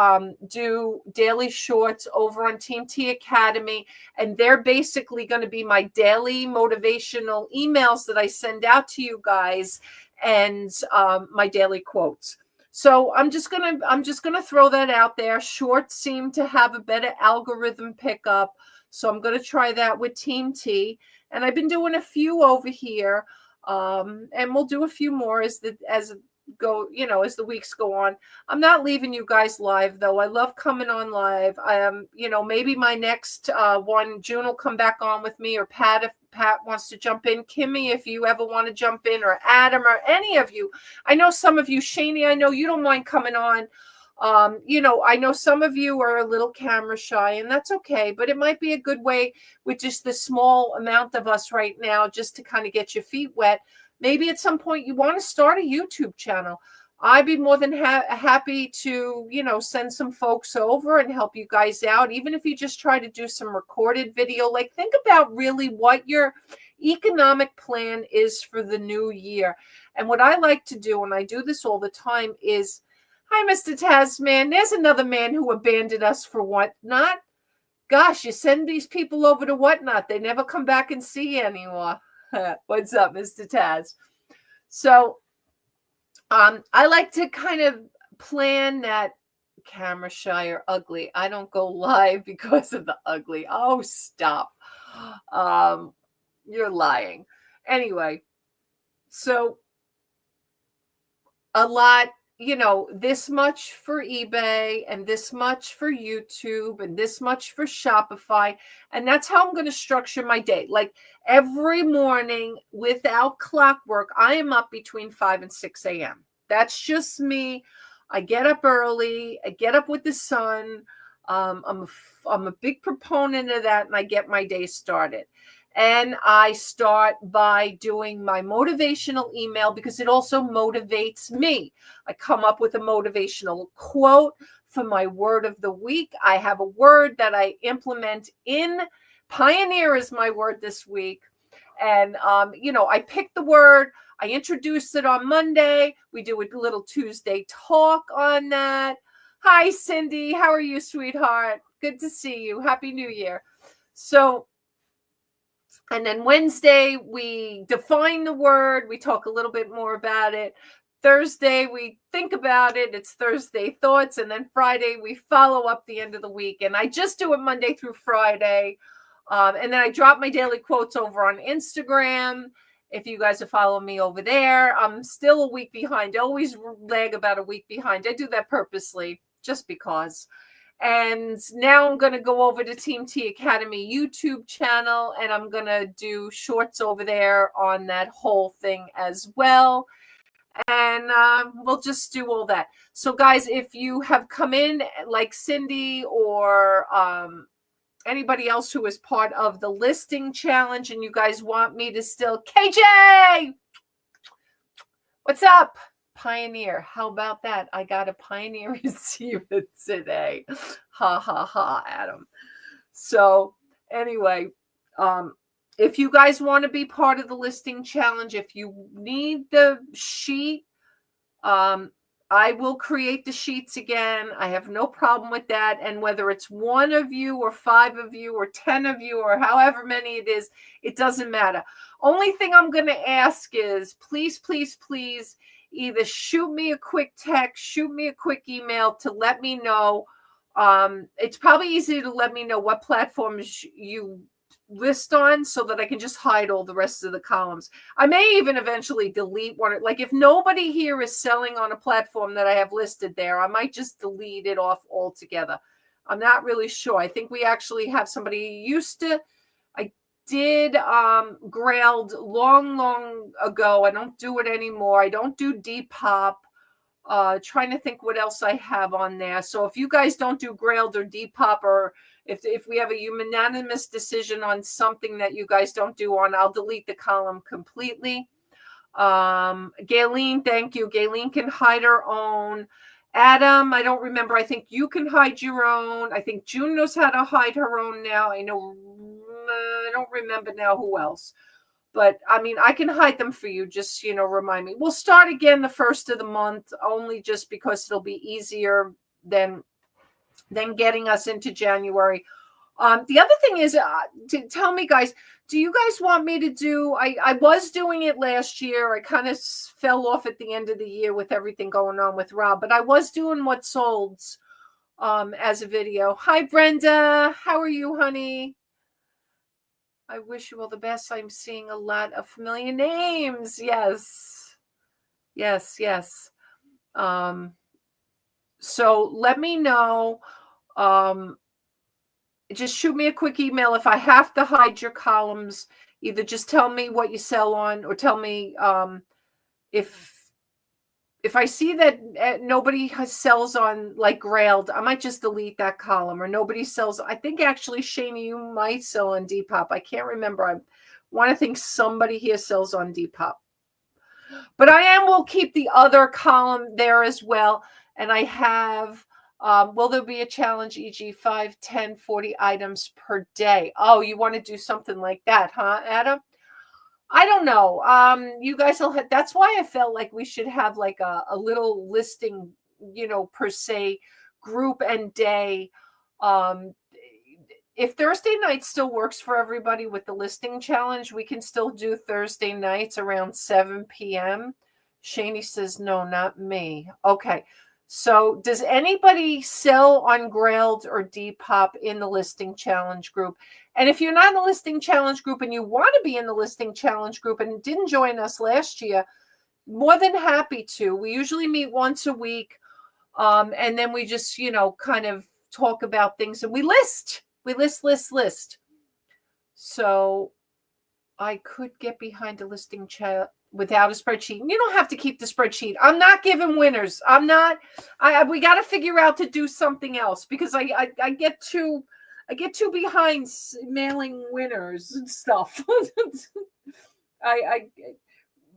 do daily shorts over on Team T Academy. And they're basically going to be my daily motivational emails that I send out to you guys and my daily quotes. So I'm just gonna throw that out there. Shorts seem to have a better algorithm pickup, so I'm gonna try that with Team T. And I've been doing a few over here, and we'll do a few more as the weeks go on. I'm not leaving you guys live though. I love coming on live. Maybe my next one, June will come back on with me, or Pat if Pat wants to jump in. Kimmy, if you ever want to jump in, or Adam, or any of you. I know some of you, Shani, I know you don't mind coming on. I know some of you are a little camera shy, and that's okay, but it might be a good way with just the small amount of us right now, just to kind of get your feet wet. Maybe at some point you want to start a YouTube channel. I'd be more than happy to, send some folks over and help you guys out. Even if you just try to do some recorded video, like think about really what your economic plan is for the new year. And what I like to do, and I do this all the time, is, hi, Mr. Tasman. There's another man who abandoned us for Whatnot. Gosh, you send these people over to Whatnot. They never come back and see you anymore. What's up, Mr. Taz? So I like to kind of plan that. Camera shy or ugly. I don't go live because of the ugly. Oh, stop. You're lying. Anyway, so a lot, this much for eBay and this much for YouTube and this much for Shopify. And that's how I'm going to structure my day. Like every morning without clockwork, I am up between 5 and 6 a.m. That's just me. I get up early. I get up with the sun. I'm a big proponent of that, and I get my day started. And I start by doing my motivational email because it also motivates me. I come up with a motivational quote for my word of the week. I have a word that I implement in Pioneer is my word this week. And, I pick the word. I introduce it on Monday. We do a little Tuesday talk on that. Hi, Cindy. How are you, sweetheart? Good to see you. Happy New Year. So, and then Wednesday, we define the word. We talk a little bit more about it. Thursday, we think about it. It's Thursday thoughts. And then Friday, we follow up the end of the week. And I just do it Monday through Friday. And then I drop my daily quotes over on Instagram. If you guys are following me over there, I'm still a week behind. I always lag about a week behind. I do that purposely, just because. And now I'm going to go over to Team T Academy YouTube channel, and I'm going to do shorts over there on that whole thing as well. And we'll just do all that. So guys, if you have come in like Cindy or anybody else who is part of the listing challenge and you guys want me to still, KJ, what's up? Pioneer. How about that? I got a Pioneer receiver today. Ha, ha, ha, Adam. So anyway, if you guys want to be part of the listing challenge, if you need the sheet, I will create the sheets again. I have no problem with that. And whether it's one of you or 5 of you or 10 of you or however many it is, it doesn't matter. Only thing I'm going to ask is please, please, please either shoot me a quick text, shoot me a quick email to let me know. It's probably easier to let me know what platforms you list on so that I can just hide all the rest of the columns. I may even eventually delete one. Like if nobody here is selling on a platform that I have listed there, I might just delete it off altogether. I'm not really sure. I think we actually have somebody used to, I did Grailed long ago. I don't do it anymore. I don't do Depop. Trying to think what else I have on there. So if you guys don't do Grailed or Depop, or if we have a unanimous decision on something that you guys don't do on, I'll delete the column completely. Gayleen, thank you. Gayleen can hide her own. Adam, I don't remember. I think you can hide your own. I think June knows how to hide her own now. I don't remember now who else. But I mean, I can hide them for you. Just, remind me. We'll start again the first of the month, only just because it'll be easier than getting us into January. The other thing is, to tell me, guys, do you guys want me to do, I was doing it last year. I kind of fell off at the end of the year with everything going on with Rob, but I was doing what sold as a video. Hi, Brenda. How are you, honey? I wish you all the best. I'm seeing a lot of familiar names. Yes. So let me know. Just shoot me a quick email if I have to hide your columns. Either just tell me what you sell on, or tell me if I see that nobody sells on like Grailed, I might just delete that column. Or nobody sells. I think actually, Shani, you might sell on Depop. I can't remember. I want to think somebody here sells on Depop. But will keep the other column there as well. And I have, will there be a challenge, e.g. 5, 10, 40 items per day? Oh, you want to do something like that, huh, Adam? I don't know. You guys will have, that's why I felt like we should have like a little listing, per se, group and day. If Thursday night still works for everybody with the listing challenge, we can still do Thursday nights around 7 p.m. Shani says, no, not me. Okay. So does anybody sell on Grailed or Depop in the listing challenge group? And if you're not in the listing challenge group and you want to be in the listing challenge group and didn't join us last year, more than happy to. We usually meet once a week. And then we just, kind of talk about things, and we list. We list. So I could get behind a listing chat without a spreadsheet. You don't have to keep the spreadsheet. I'm not giving winners. We got to figure out to do something else, because I get too behind mailing winners and stuff.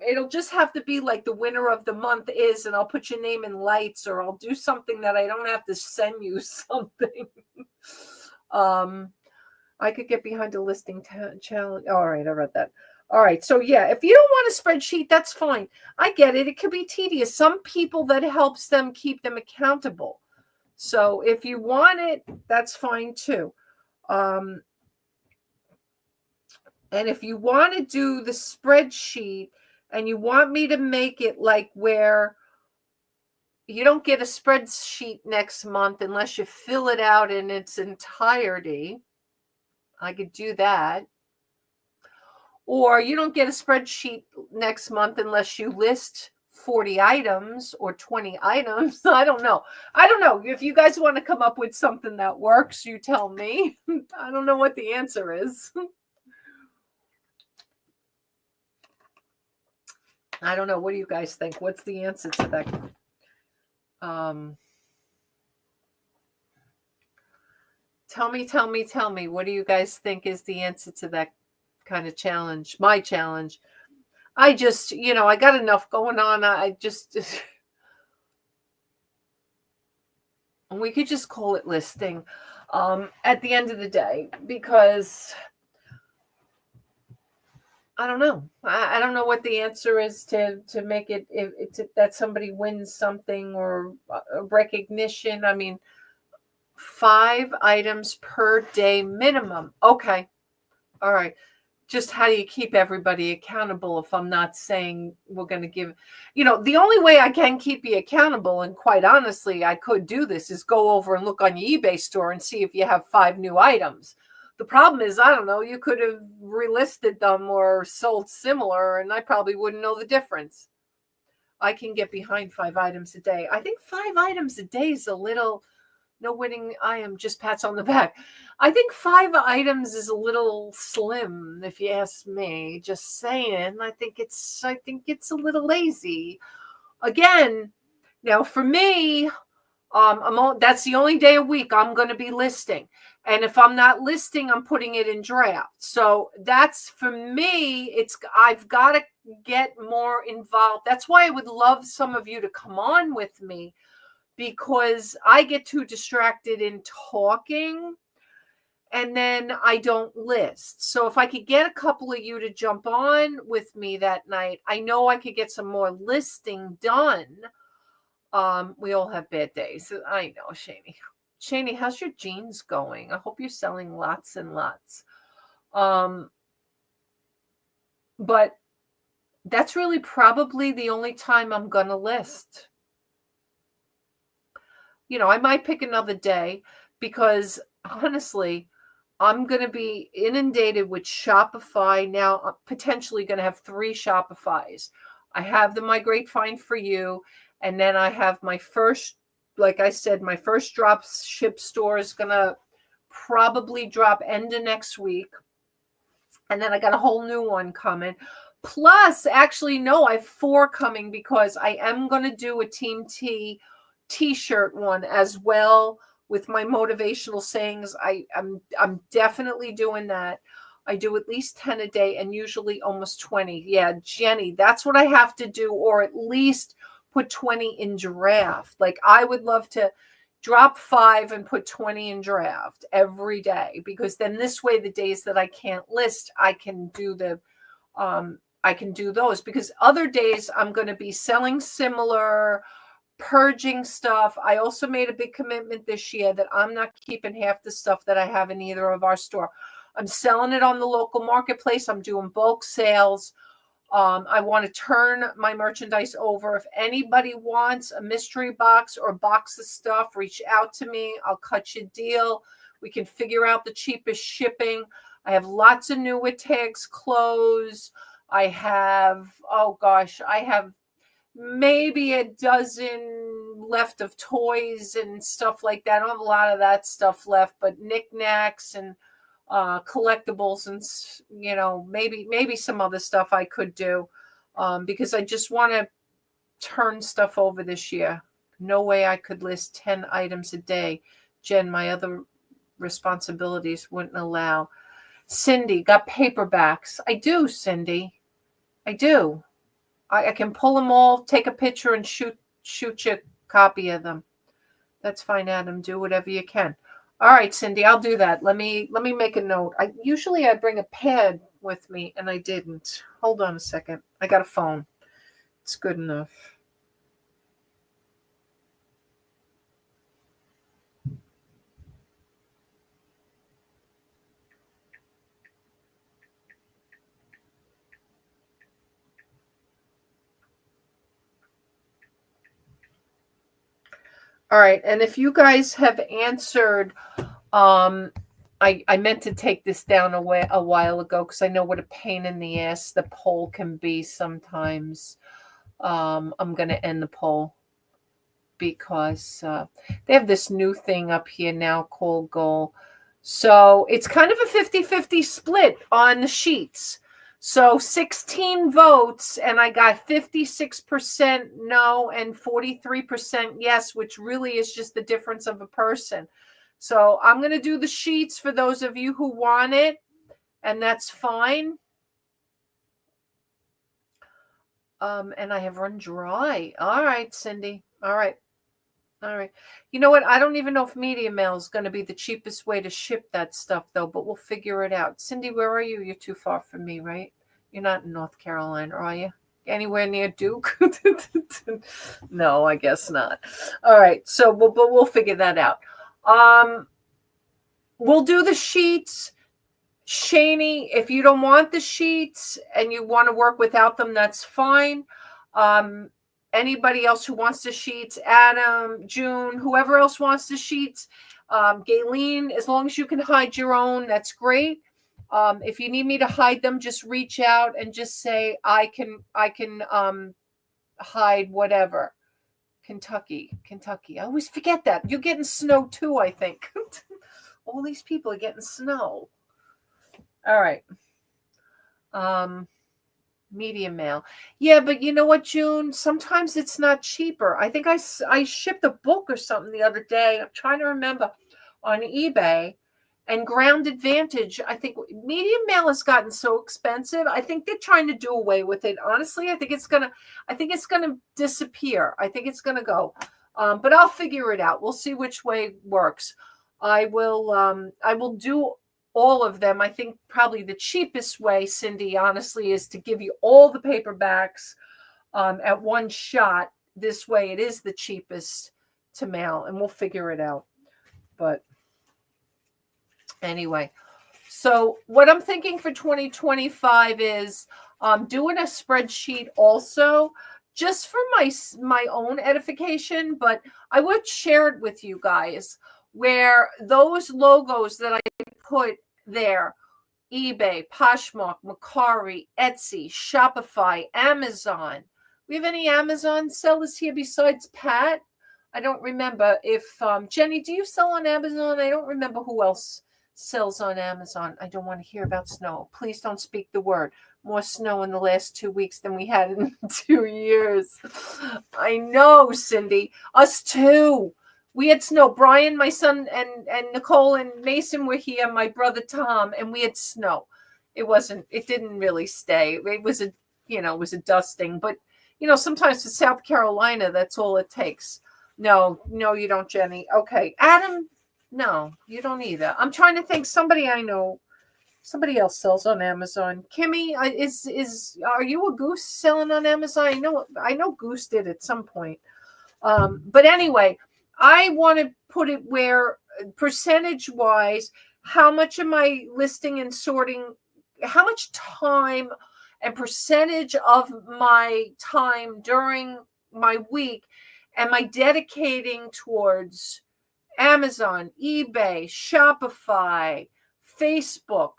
It'll just have to be like the winner of the month is, and I'll put your name in lights, or I'll do something that I don't have to send you something. I could get behind a listing challenge. All right, I read that. All right, so yeah, if you don't want a spreadsheet, that's fine. I get it. It could be tedious. Some people, that helps them keep them accountable. So if you want it, that's fine too. And if you want to do the spreadsheet and you want me to make it like where you don't get a spreadsheet next month unless you fill it out in its entirety, I could do that. Or you don't get a spreadsheet next month unless you list 40 items or 20 items. I don't know. If you guys want to come up with something that works, you tell me. I don't know what the answer is. I don't know. What do you guys think? What's the answer to that? Tell me. What do you guys think is the answer to that kind of challenge? My challenge. I just, I got enough going on. We could just call it listing at the end of the day, because I don't know. I don't know what the answer is to make it that somebody wins something or a recognition. I mean, 5 items per day minimum. Okay. All right. Just how do you keep everybody accountable if I'm not saying we're going to give, the only way I can keep you accountable, and quite honestly, I could do this, is go over and look on your eBay store and see if you have 5 new items. The problem is, I don't know, you could have relisted them or sold similar, and I probably wouldn't know the difference. I can get behind 5 items a day. I think 5 items a day is a little, no winning I am, just pats on the back. I think 5 items is a little slim, if you ask me. Just saying. I think it's a little lazy. Again, now for me, that's the only day a week I'm going to be listing. And if I'm not listing, I'm putting it in draft. So that's, for me, I've got to get more involved. That's why I would love some of you to come on with me, because I get too distracted in talking and then I don't list. So if I could get a couple of you to jump on with me that night, I know I could get some more listing done. We all have bad days. I know, Shani. Shani, how's your jeans going? I hope you're selling lots and lots. But that's really probably the only time I'm going to list. I might pick another day, because honestly, I'm going to be inundated with Shopify now. I'm potentially going to have 3 Shopifys. I have the My Great Find for You, and then I have my first, like I said, my first drop ship store is going to probably drop end of next week. And then I got a whole new one coming. Plus, actually, no, I have 4 coming, because I am going to do a Team T t-shirt one as well with my motivational sayings. I'm definitely doing that. I do at least 10 a day, and usually almost 20. Yeah, Jenny, that's what I have to do, or at least put 20 in draft. Like, I would love to drop 5 and put 20 in draft every day, because then this way, the days that I can't list, I can do those, because other days I'm going to be selling similar, purging stuff. I also made a big commitment this year that I'm not keeping half the stuff that I have in either of our store. I'm selling it on the local marketplace. I'm doing bulk sales. I want to turn my merchandise over. If anybody wants a mystery box or a box of stuff, reach out to me. I'll cut you a deal. We can figure out the cheapest shipping. I have lots of new with tags clothes. I have maybe a dozen left of toys and stuff like that. I don't have a lot of that stuff left, but knickknacks and collectibles, and maybe some other stuff I could do, because I just want to turn stuff over this year. No way I could list 10 items a day. Jen, my other responsibilities wouldn't allow. Cindy, got paperbacks. I do, Cindy. I do. I can pull them all, take a picture, and shoot you a copy of them. That's fine, Adam. Do whatever you can. All right, Cindy, I'll do that. Let me make a note. Usually I bring a pad with me, and I didn't. Hold on a second. I got a phone. It's good enough. All right, and if you guys have answered, I meant to take this down a while ago, because I know what a pain in the ass the poll can be sometimes. I'm going to end the poll, because they have this new thing up here now called goal. So it's kind of a 50-50 split on the sheets. So 16 votes, and I got 56% no and 43% yes, which really is just the difference of a person. So I'm going to do the sheets for those of you who want it, and that's fine. And I have run dry. All right, Cindy. All right. You know what? I don't even know if media mail is going to be the cheapest way to ship that stuff, though, but we'll figure it out. Cindy, where are you? You're too far from me, right? You're not in North Carolina, are you? Anywhere near Duke? No, I guess not. All right, so but we'll figure that out. We'll do the sheets. Shani, if you don't want the sheets and you want to work without them, that's fine. Anybody else who wants the sheets, Adam, June, whoever else wants the sheets, Gayleen, as long as you can hide your own, that's great. If you need me to hide them, just reach out and just say I can hide whatever. Kentucky. I always forget that. You're getting snow too, I think. All these people are getting snow. All right. Medium mail. Yeah, but you know what, June? Sometimes it's not cheaper. I think I shipped a book or something the other day. I'm trying to remember, on eBay. And Ground Advantage, I think medium mail has gotten so expensive. I think they're trying to do away with it. Honestly, I think it's gonna disappear. I think it's gonna go. But I'll figure it out. We'll see which way works. I will do all of them. I think probably the cheapest way, Cindy, honestly, is to give you all the paperbacks at one shot. This way it is the cheapest to mail, and we'll figure it out. But anyway, so what I'm thinking for 2025 is doing a spreadsheet also, just for my own edification, but I would share it with you guys, where those logos that I put there, eBay, Poshmark, Mercari, Etsy, Shopify, Amazon. We have any Amazon sellers here besides Pat? I don't remember if Jenny, do you sell on Amazon? I don't remember who else sells on Amazon. I don't want to hear about snow. Please don't speak the word. More snow in the last 2 weeks than we had in 2 years. I know, Cindy. Us too. We had snow. Brian, my son, and Nicole and Mason were here, my brother Tom, and we had snow. It didn't really stay. It was a dusting. But, sometimes for South Carolina, that's all it takes. No, you don't, Jenny. Okay. Adam, no, you don't either. I'm trying to think. Somebody I know, somebody else sells on Amazon. Kimmy, are you a Goose selling on Amazon? I know Goose did at some point. But anyway, I want to put it where percentage wise, how much am I listing and sorting? How much time and percentage of my time during my week am I dedicating towards Amazon, eBay, Shopify, Facebook?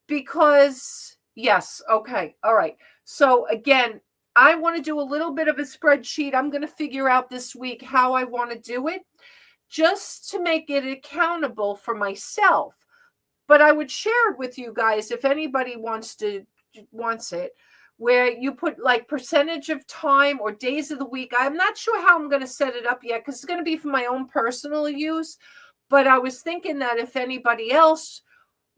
Because yes, okay, all right. So again, I want to do a little bit of a spreadsheet. I'm going to figure out this week how I want to do it, just to make it accountable for myself. But I would share it with you guys if anybody wants it, where you put like percentage of time or days of the week. I'm not sure how I'm going to set it up yet, because it's going to be for my own personal use. But I was thinking that if anybody else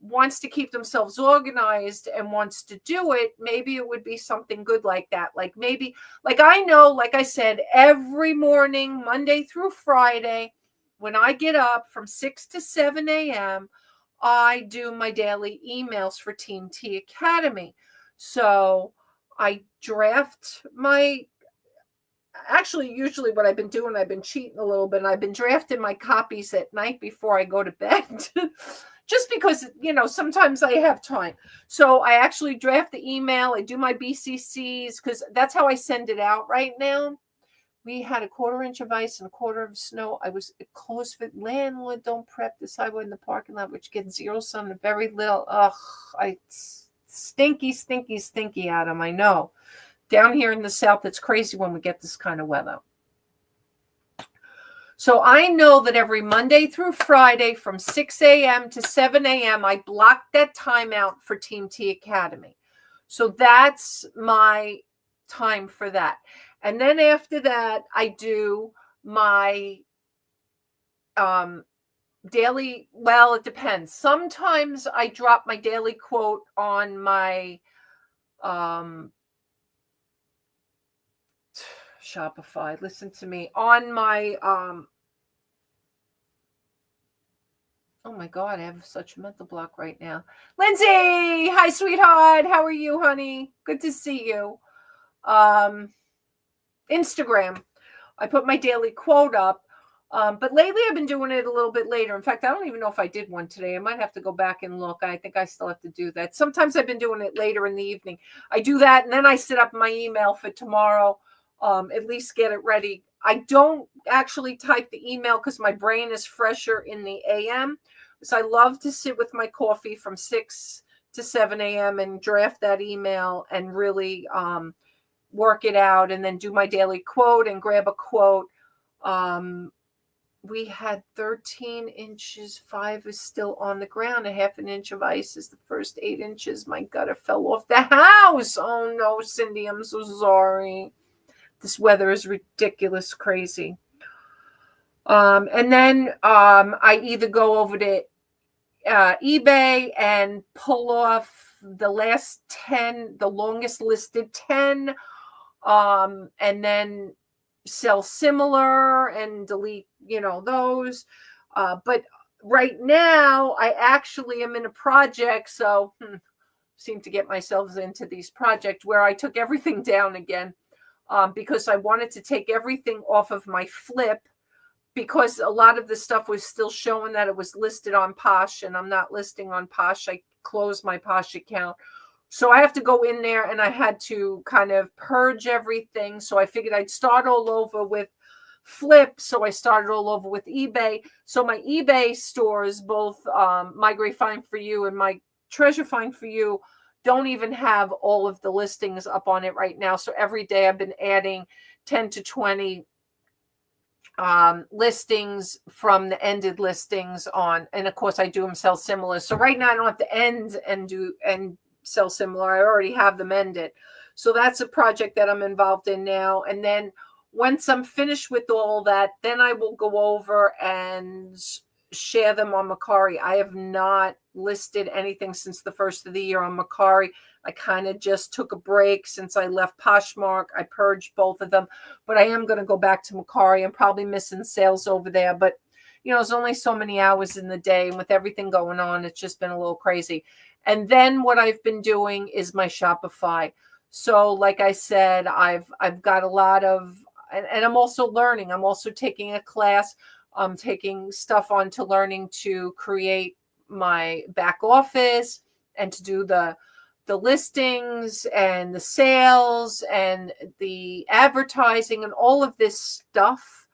wants to keep themselves organized and wants to do it, maybe it would be something good like that. Like maybe, like I know, like I said, every morning, Monday through Friday, when I get up from 6 to 7 a.m., I do my daily emails for Team T Academy. So I draft usually what I've been doing, I've been cheating a little bit, and I've been drafting my copies at night before I go to bed. Just because, sometimes I have time. So I actually draft the email. I do my BCCs, because that's how I send it out right now. We had a 1/4 inch of ice and 1/4 of snow. I was close for landlord. Don't prep the sidewalk in the parking lot, which gets 0 sun and very little. Stinky, Adam. I know. Down here in the South, it's crazy when we get this kind of weather. So I know that every Monday through Friday from 6 a.m. to 7 a.m., I block that time out for Team T Academy. So that's my time for that. And then after that, I do my daily, well, it depends. Sometimes I drop my daily quote on my Shopify. Listen to me. On my Oh my God, I have such a mental block right now. Lindsay, hi, sweetheart. How are you, honey? Good to see you. Instagram. I put my daily quote up. But lately I've been doing it a little bit later. In fact, I don't even know if I did one today. I might have to go back and look. I think I still have to do that. Sometimes I've been doing it later in the evening. I do that and then I set up my email for tomorrow. At least get it ready. I don't actually type the email because my brain is fresher in the AM. So I love to sit with my coffee from 6 to 7 a.m. and draft that email and really work it out and then do my daily quote and grab a quote. We had 13 inches, 5 is still on the ground. A half an inch of ice is the first 8 inches. My gutter fell off the house. Oh no, Cindy, I'm so sorry. This weather is ridiculous, crazy. And then I either go over to eBay and pull off the last 10, the longest listed 10, and then sell similar and delete, those. But right now I actually am in a project. So seem to get myself into these projects where I took everything down again, because I wanted to take everything off of my flip, because a lot of the stuff was still showing that it was listed on Posh, and I'm not listing on Posh. I closed my Posh account. So I have to go in there and I had to kind of purge everything. So I figured I'd start all over with Flip. So I started all over with eBay. So my eBay stores, both My Great Find For You and My Treasure Find For You, don't even have all of the listings up on it right now. So every day I've been adding 10 to 20 listings from the ended listings on. And of course I do them sell similar. So right now I don't have to end and sell similar. I already have them ended. So that's a project that I'm involved in now. And then once I'm finished with all that, then I will go over and share them on Mercari. I have not listed anything since the first of the year on Mercari. I kind of just took a break since I left Poshmark. I purged both of them, but I am going to go back to Mercari. I'm probably missing sales over there, but there's only so many hours in the day, and with everything going on, it's just been a little crazy. And then what I've been doing is my Shopify. So like I said, I've got a lot of, and I'm also learning. I'm also taking a class. I'm taking stuff on to learning to create my back office and to do the listings and the sales and the advertising and all of this stuff.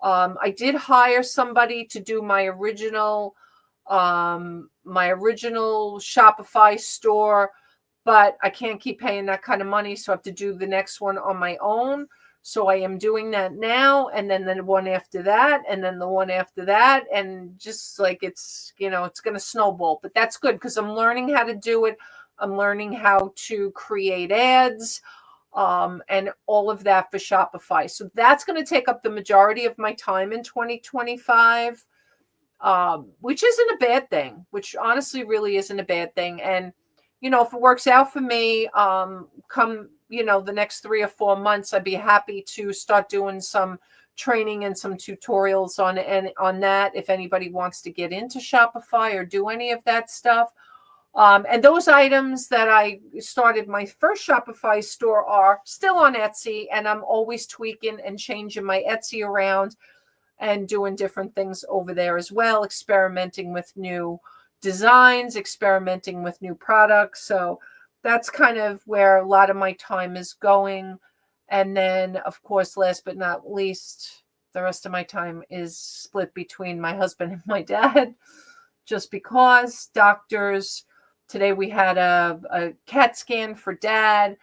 I did hire somebody to do my original Shopify store, but I can't keep paying that kind of money. So I have to do the next one on my own. So I am doing that now, and then the one after that, and then the one after that. And just like it's going to snowball, but that's good because I'm learning how to do it. I'm learning how to create ads, and all of that for Shopify. So that's going to take up the majority of my time in 2025, which isn't a bad thing, which honestly really isn't a bad thing. And, if it works out for me, come, the next 3 or 4 months, I'd be happy to start doing some training and some tutorials on that. If anybody wants to get into Shopify or do any of that stuff. And those items that I started my first Shopify store are still on Etsy, and I'm always tweaking and changing my Etsy around and doing different things over there as well, experimenting with new designs, experimenting with new products. So that's kind of where a lot of my time is going. And then, of course, last but not least, the rest of my time is split between my husband and my dad, just because doctors. Today we had a CAT scan for Dad.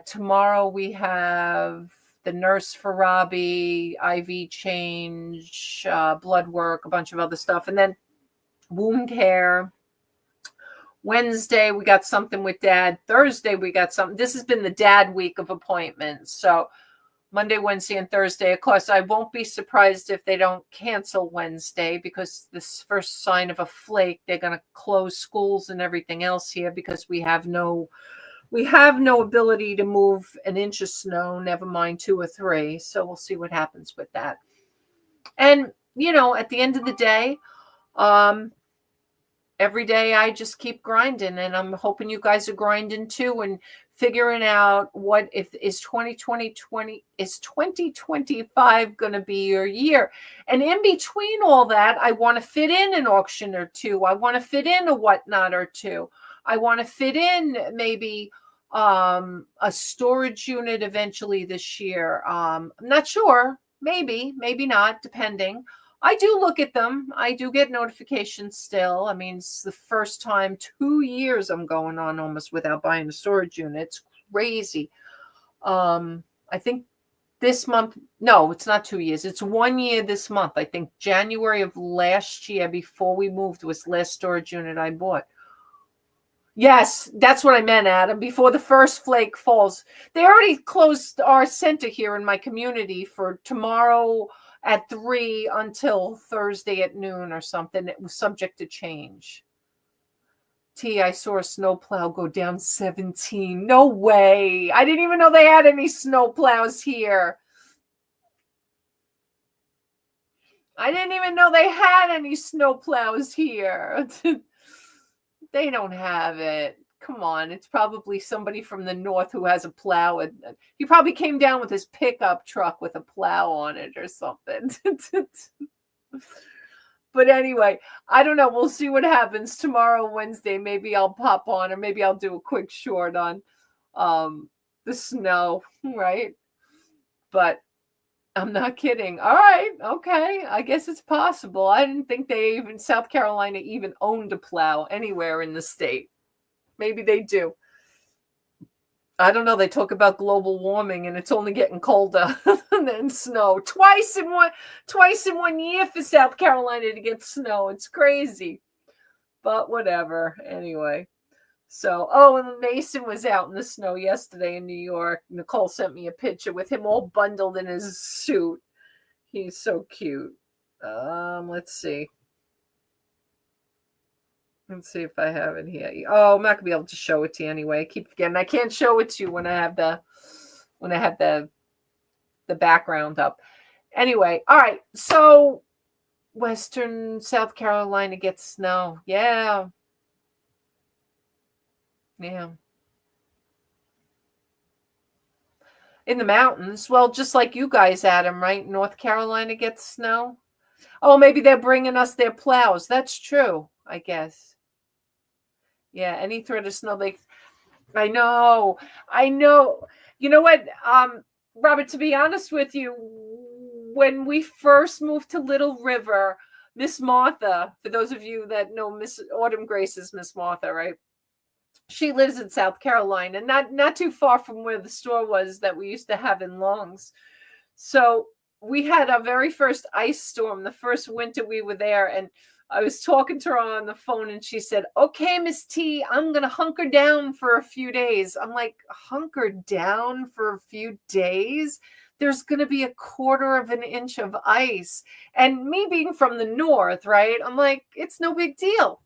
Tomorrow we have the nurse for Robbie, IV change, blood work, a bunch of other stuff. And then wound care. Wednesday we got something with Dad. Thursday we got something. This has been the Dad week of appointments. So Monday, Wednesday, and Thursday. Of course, I won't be surprised if they don't cancel Wednesday, because this first sign of a flake, they're going to close schools and everything else here because we have no ability to move an inch of snow, never mind 2 or 3. So we'll see what happens with that. And, at the end of the day, Every day I just keep grinding, and I'm hoping you guys are grinding too and figuring out what if is 2025 going to be your year. And in between all that, I want to fit in an auction or two. I want to fit in a whatnot or two. I want to fit in maybe a storage unit eventually this year. I'm not sure. Maybe not, depending. I do look at them. I do get notifications still. I mean, it's the first time 2 years I'm going on almost without buying a storage unit. It's crazy. I think this month, no, it's not 2 years. It's 1 year this month. I think January of last year, before we moved, was the last storage unit I bought. Yes, that's what I meant, Adam. Before the first flake falls. They already closed our center here in my community for tomorrow at 3 until Thursday at noon or something. It was subject to change. I saw a snowplow go down 17. No way. I didn't even know they had any snowplows here. I didn't even know they had any snowplows here. They don't have it. Come on. It's probably somebody from the north who has a plow. He probably came down with his pickup truck with a plow on it or something. But anyway, I don't know. We'll see what happens tomorrow, Wednesday. Maybe I'll pop on, or maybe I'll do a quick short on the snow, right? But I'm not kidding. All right. Okay. I guess it's possible. I didn't think South Carolina even owned a plow anywhere in the state. Maybe they do. I don't know. They talk about global warming, and it's only getting colder than snow. Twice in 1 year for South Carolina to get snow. It's crazy. But whatever. Anyway. So, and Mason was out in the snow yesterday in New York. Nicole sent me a picture with him all bundled in his suit. He's so cute. Let's see. Let's see if I have it here. Oh, I'm not gonna be able to show it to you anyway. I keep forgetting. I can't show it to you when I have the background up. Anyway, all right. So Western South Carolina gets snow. Yeah. Yeah. In the mountains. Well, just like you guys, Adam, right? North Carolina gets snow. Oh, maybe they're bringing us their plows. That's true, I guess. Yeah, any threat of snow. I know. You know what, Robert, to be honest with you, when we first moved to Little River, Miss Martha, for those of you that know Miss Autumn Grace's Miss Martha, right? She lives in South Carolina, not too far from where the store was that we used to have in Longs. So we had our very first ice storm the first winter we were there, and I was talking to her on the phone, and she said, "Okay, Miss T, I'm going to hunker down for a few days." I'm like, hunker down for a few days? There's going to be 1/4 of an inch of ice. And me being from the north, right? I'm like, it's no big deal.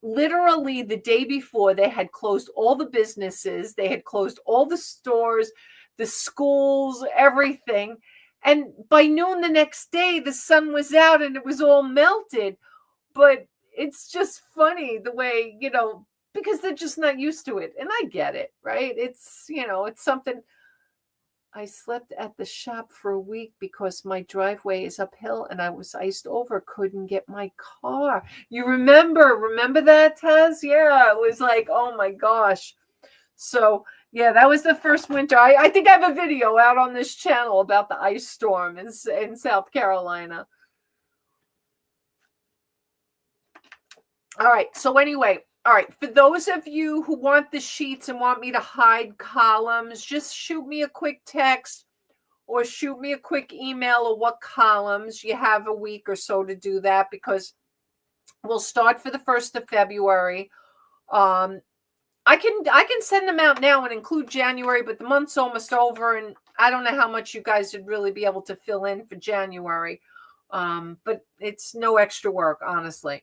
Literally the day before, they had closed all the businesses. They had closed all the stores, the schools, everything. And by noon the next day, the sun was out and it was all melted. But it's just funny the way, because they're just not used to it. And I get it, right? It's, it's something. I slept at the shop for a week because my driveway is uphill and I was iced over, couldn't get my car. You remember that, Taz? Yeah, it was like, oh my gosh. So yeah, that was the first winter. I think I have a video out on this channel about the ice storm in South Carolina. All right. So anyway, all right. For those of you who want the sheets and want me to hide columns, just shoot me a quick text or shoot me a quick email of what columns. You have a week or so to do that because we'll start for the 1st of February. I can send them out now and include January, but the month's almost over, and I don't know how much you guys would really be able to fill in for January. But it's no extra work, honestly.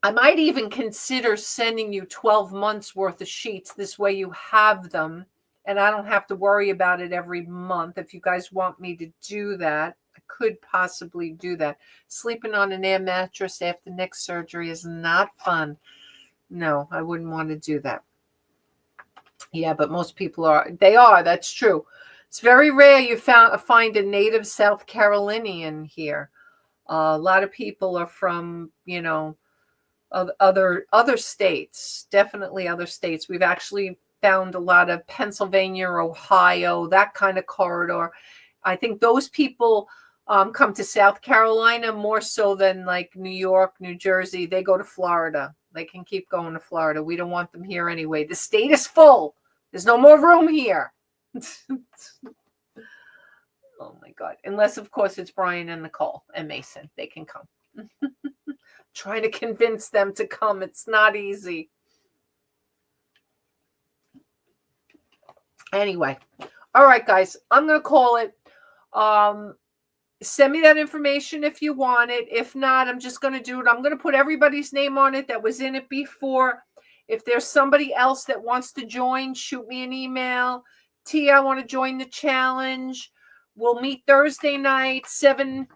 I might even consider sending you 12 months worth of sheets. This way you have them and I don't have to worry about it every month. If you guys want me to do that, I could possibly do that. Sleeping on an air mattress after neck surgery is not fun. No, I wouldn't want to do that. Yeah, but most people are. They are. That's true. It's very rare you find a native South Carolinian here. A lot of people are from, other states. Definitely other states. We've actually found a lot of Pennsylvania, Ohio, that kind of corridor. I think those people come to South Carolina more so than like New York, New Jersey. They go to Florida. They can keep going to Florida. We don't want them here anyway. The state is full. There's no more room here. Oh my God. Unless, of course, it's Brian and Nicole and Mason. They can come. Trying to convince them to come. It's not easy. Anyway. All right, guys. I'm going to call it. Send me that information if you want it. If not, I'm just going to do it. I'm going to put everybody's name on it that was in it before. If there's somebody else that wants to join, shoot me an email. T, I want to join the challenge. We'll meet Thursday night, 7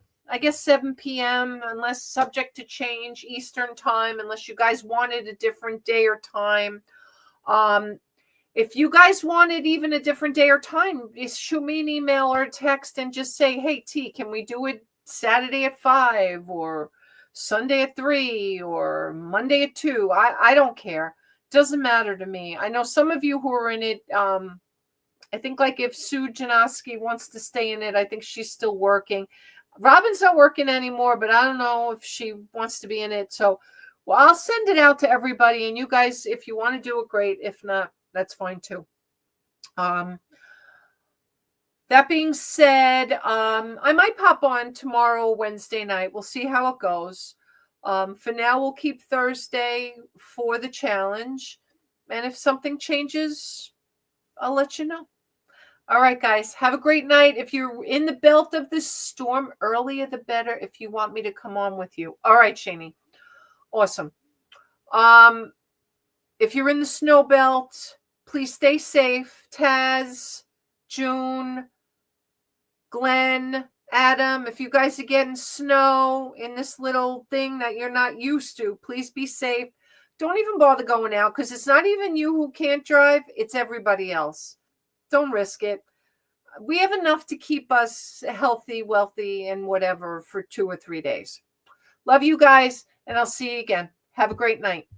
p.m., unless subject to change, Eastern time, unless you guys wanted a different day or time. If you guys wanted even a different day or time, just shoot me an email or a text and just say, hey, T, can we do it Saturday at 5 or Sunday at 3 or Monday at 2? I don't care. Doesn't matter to me. I know some of you who are in it, I think like if Sue Janoski wants to stay in it, I think she's still working. Robin's not working anymore, but I don't know if she wants to be in it. So, well, I'll send it out to everybody. And you guys, if you want to do it, great. If not, that's fine too. That being said, I might pop on tomorrow, Wednesday night. We'll see how it goes. For now, we'll keep Thursday for the challenge. And if something changes, I'll let you know. All right, guys, have a great night. If you're in the belt of the storm, earlier the better if you want me to come on with you. All right, Shani. Awesome. If you're in the snow belt, please stay safe. Taz, June, Glenn, Adam, if you guys are getting snow in this little thing that you're not used to, please be safe. Don't even bother going out because it's not even you who can't drive. It's everybody else. Don't risk it. We have enough to keep us healthy, wealthy, and whatever for 2 or 3 days. Love you guys, and I'll see you again. Have a great night.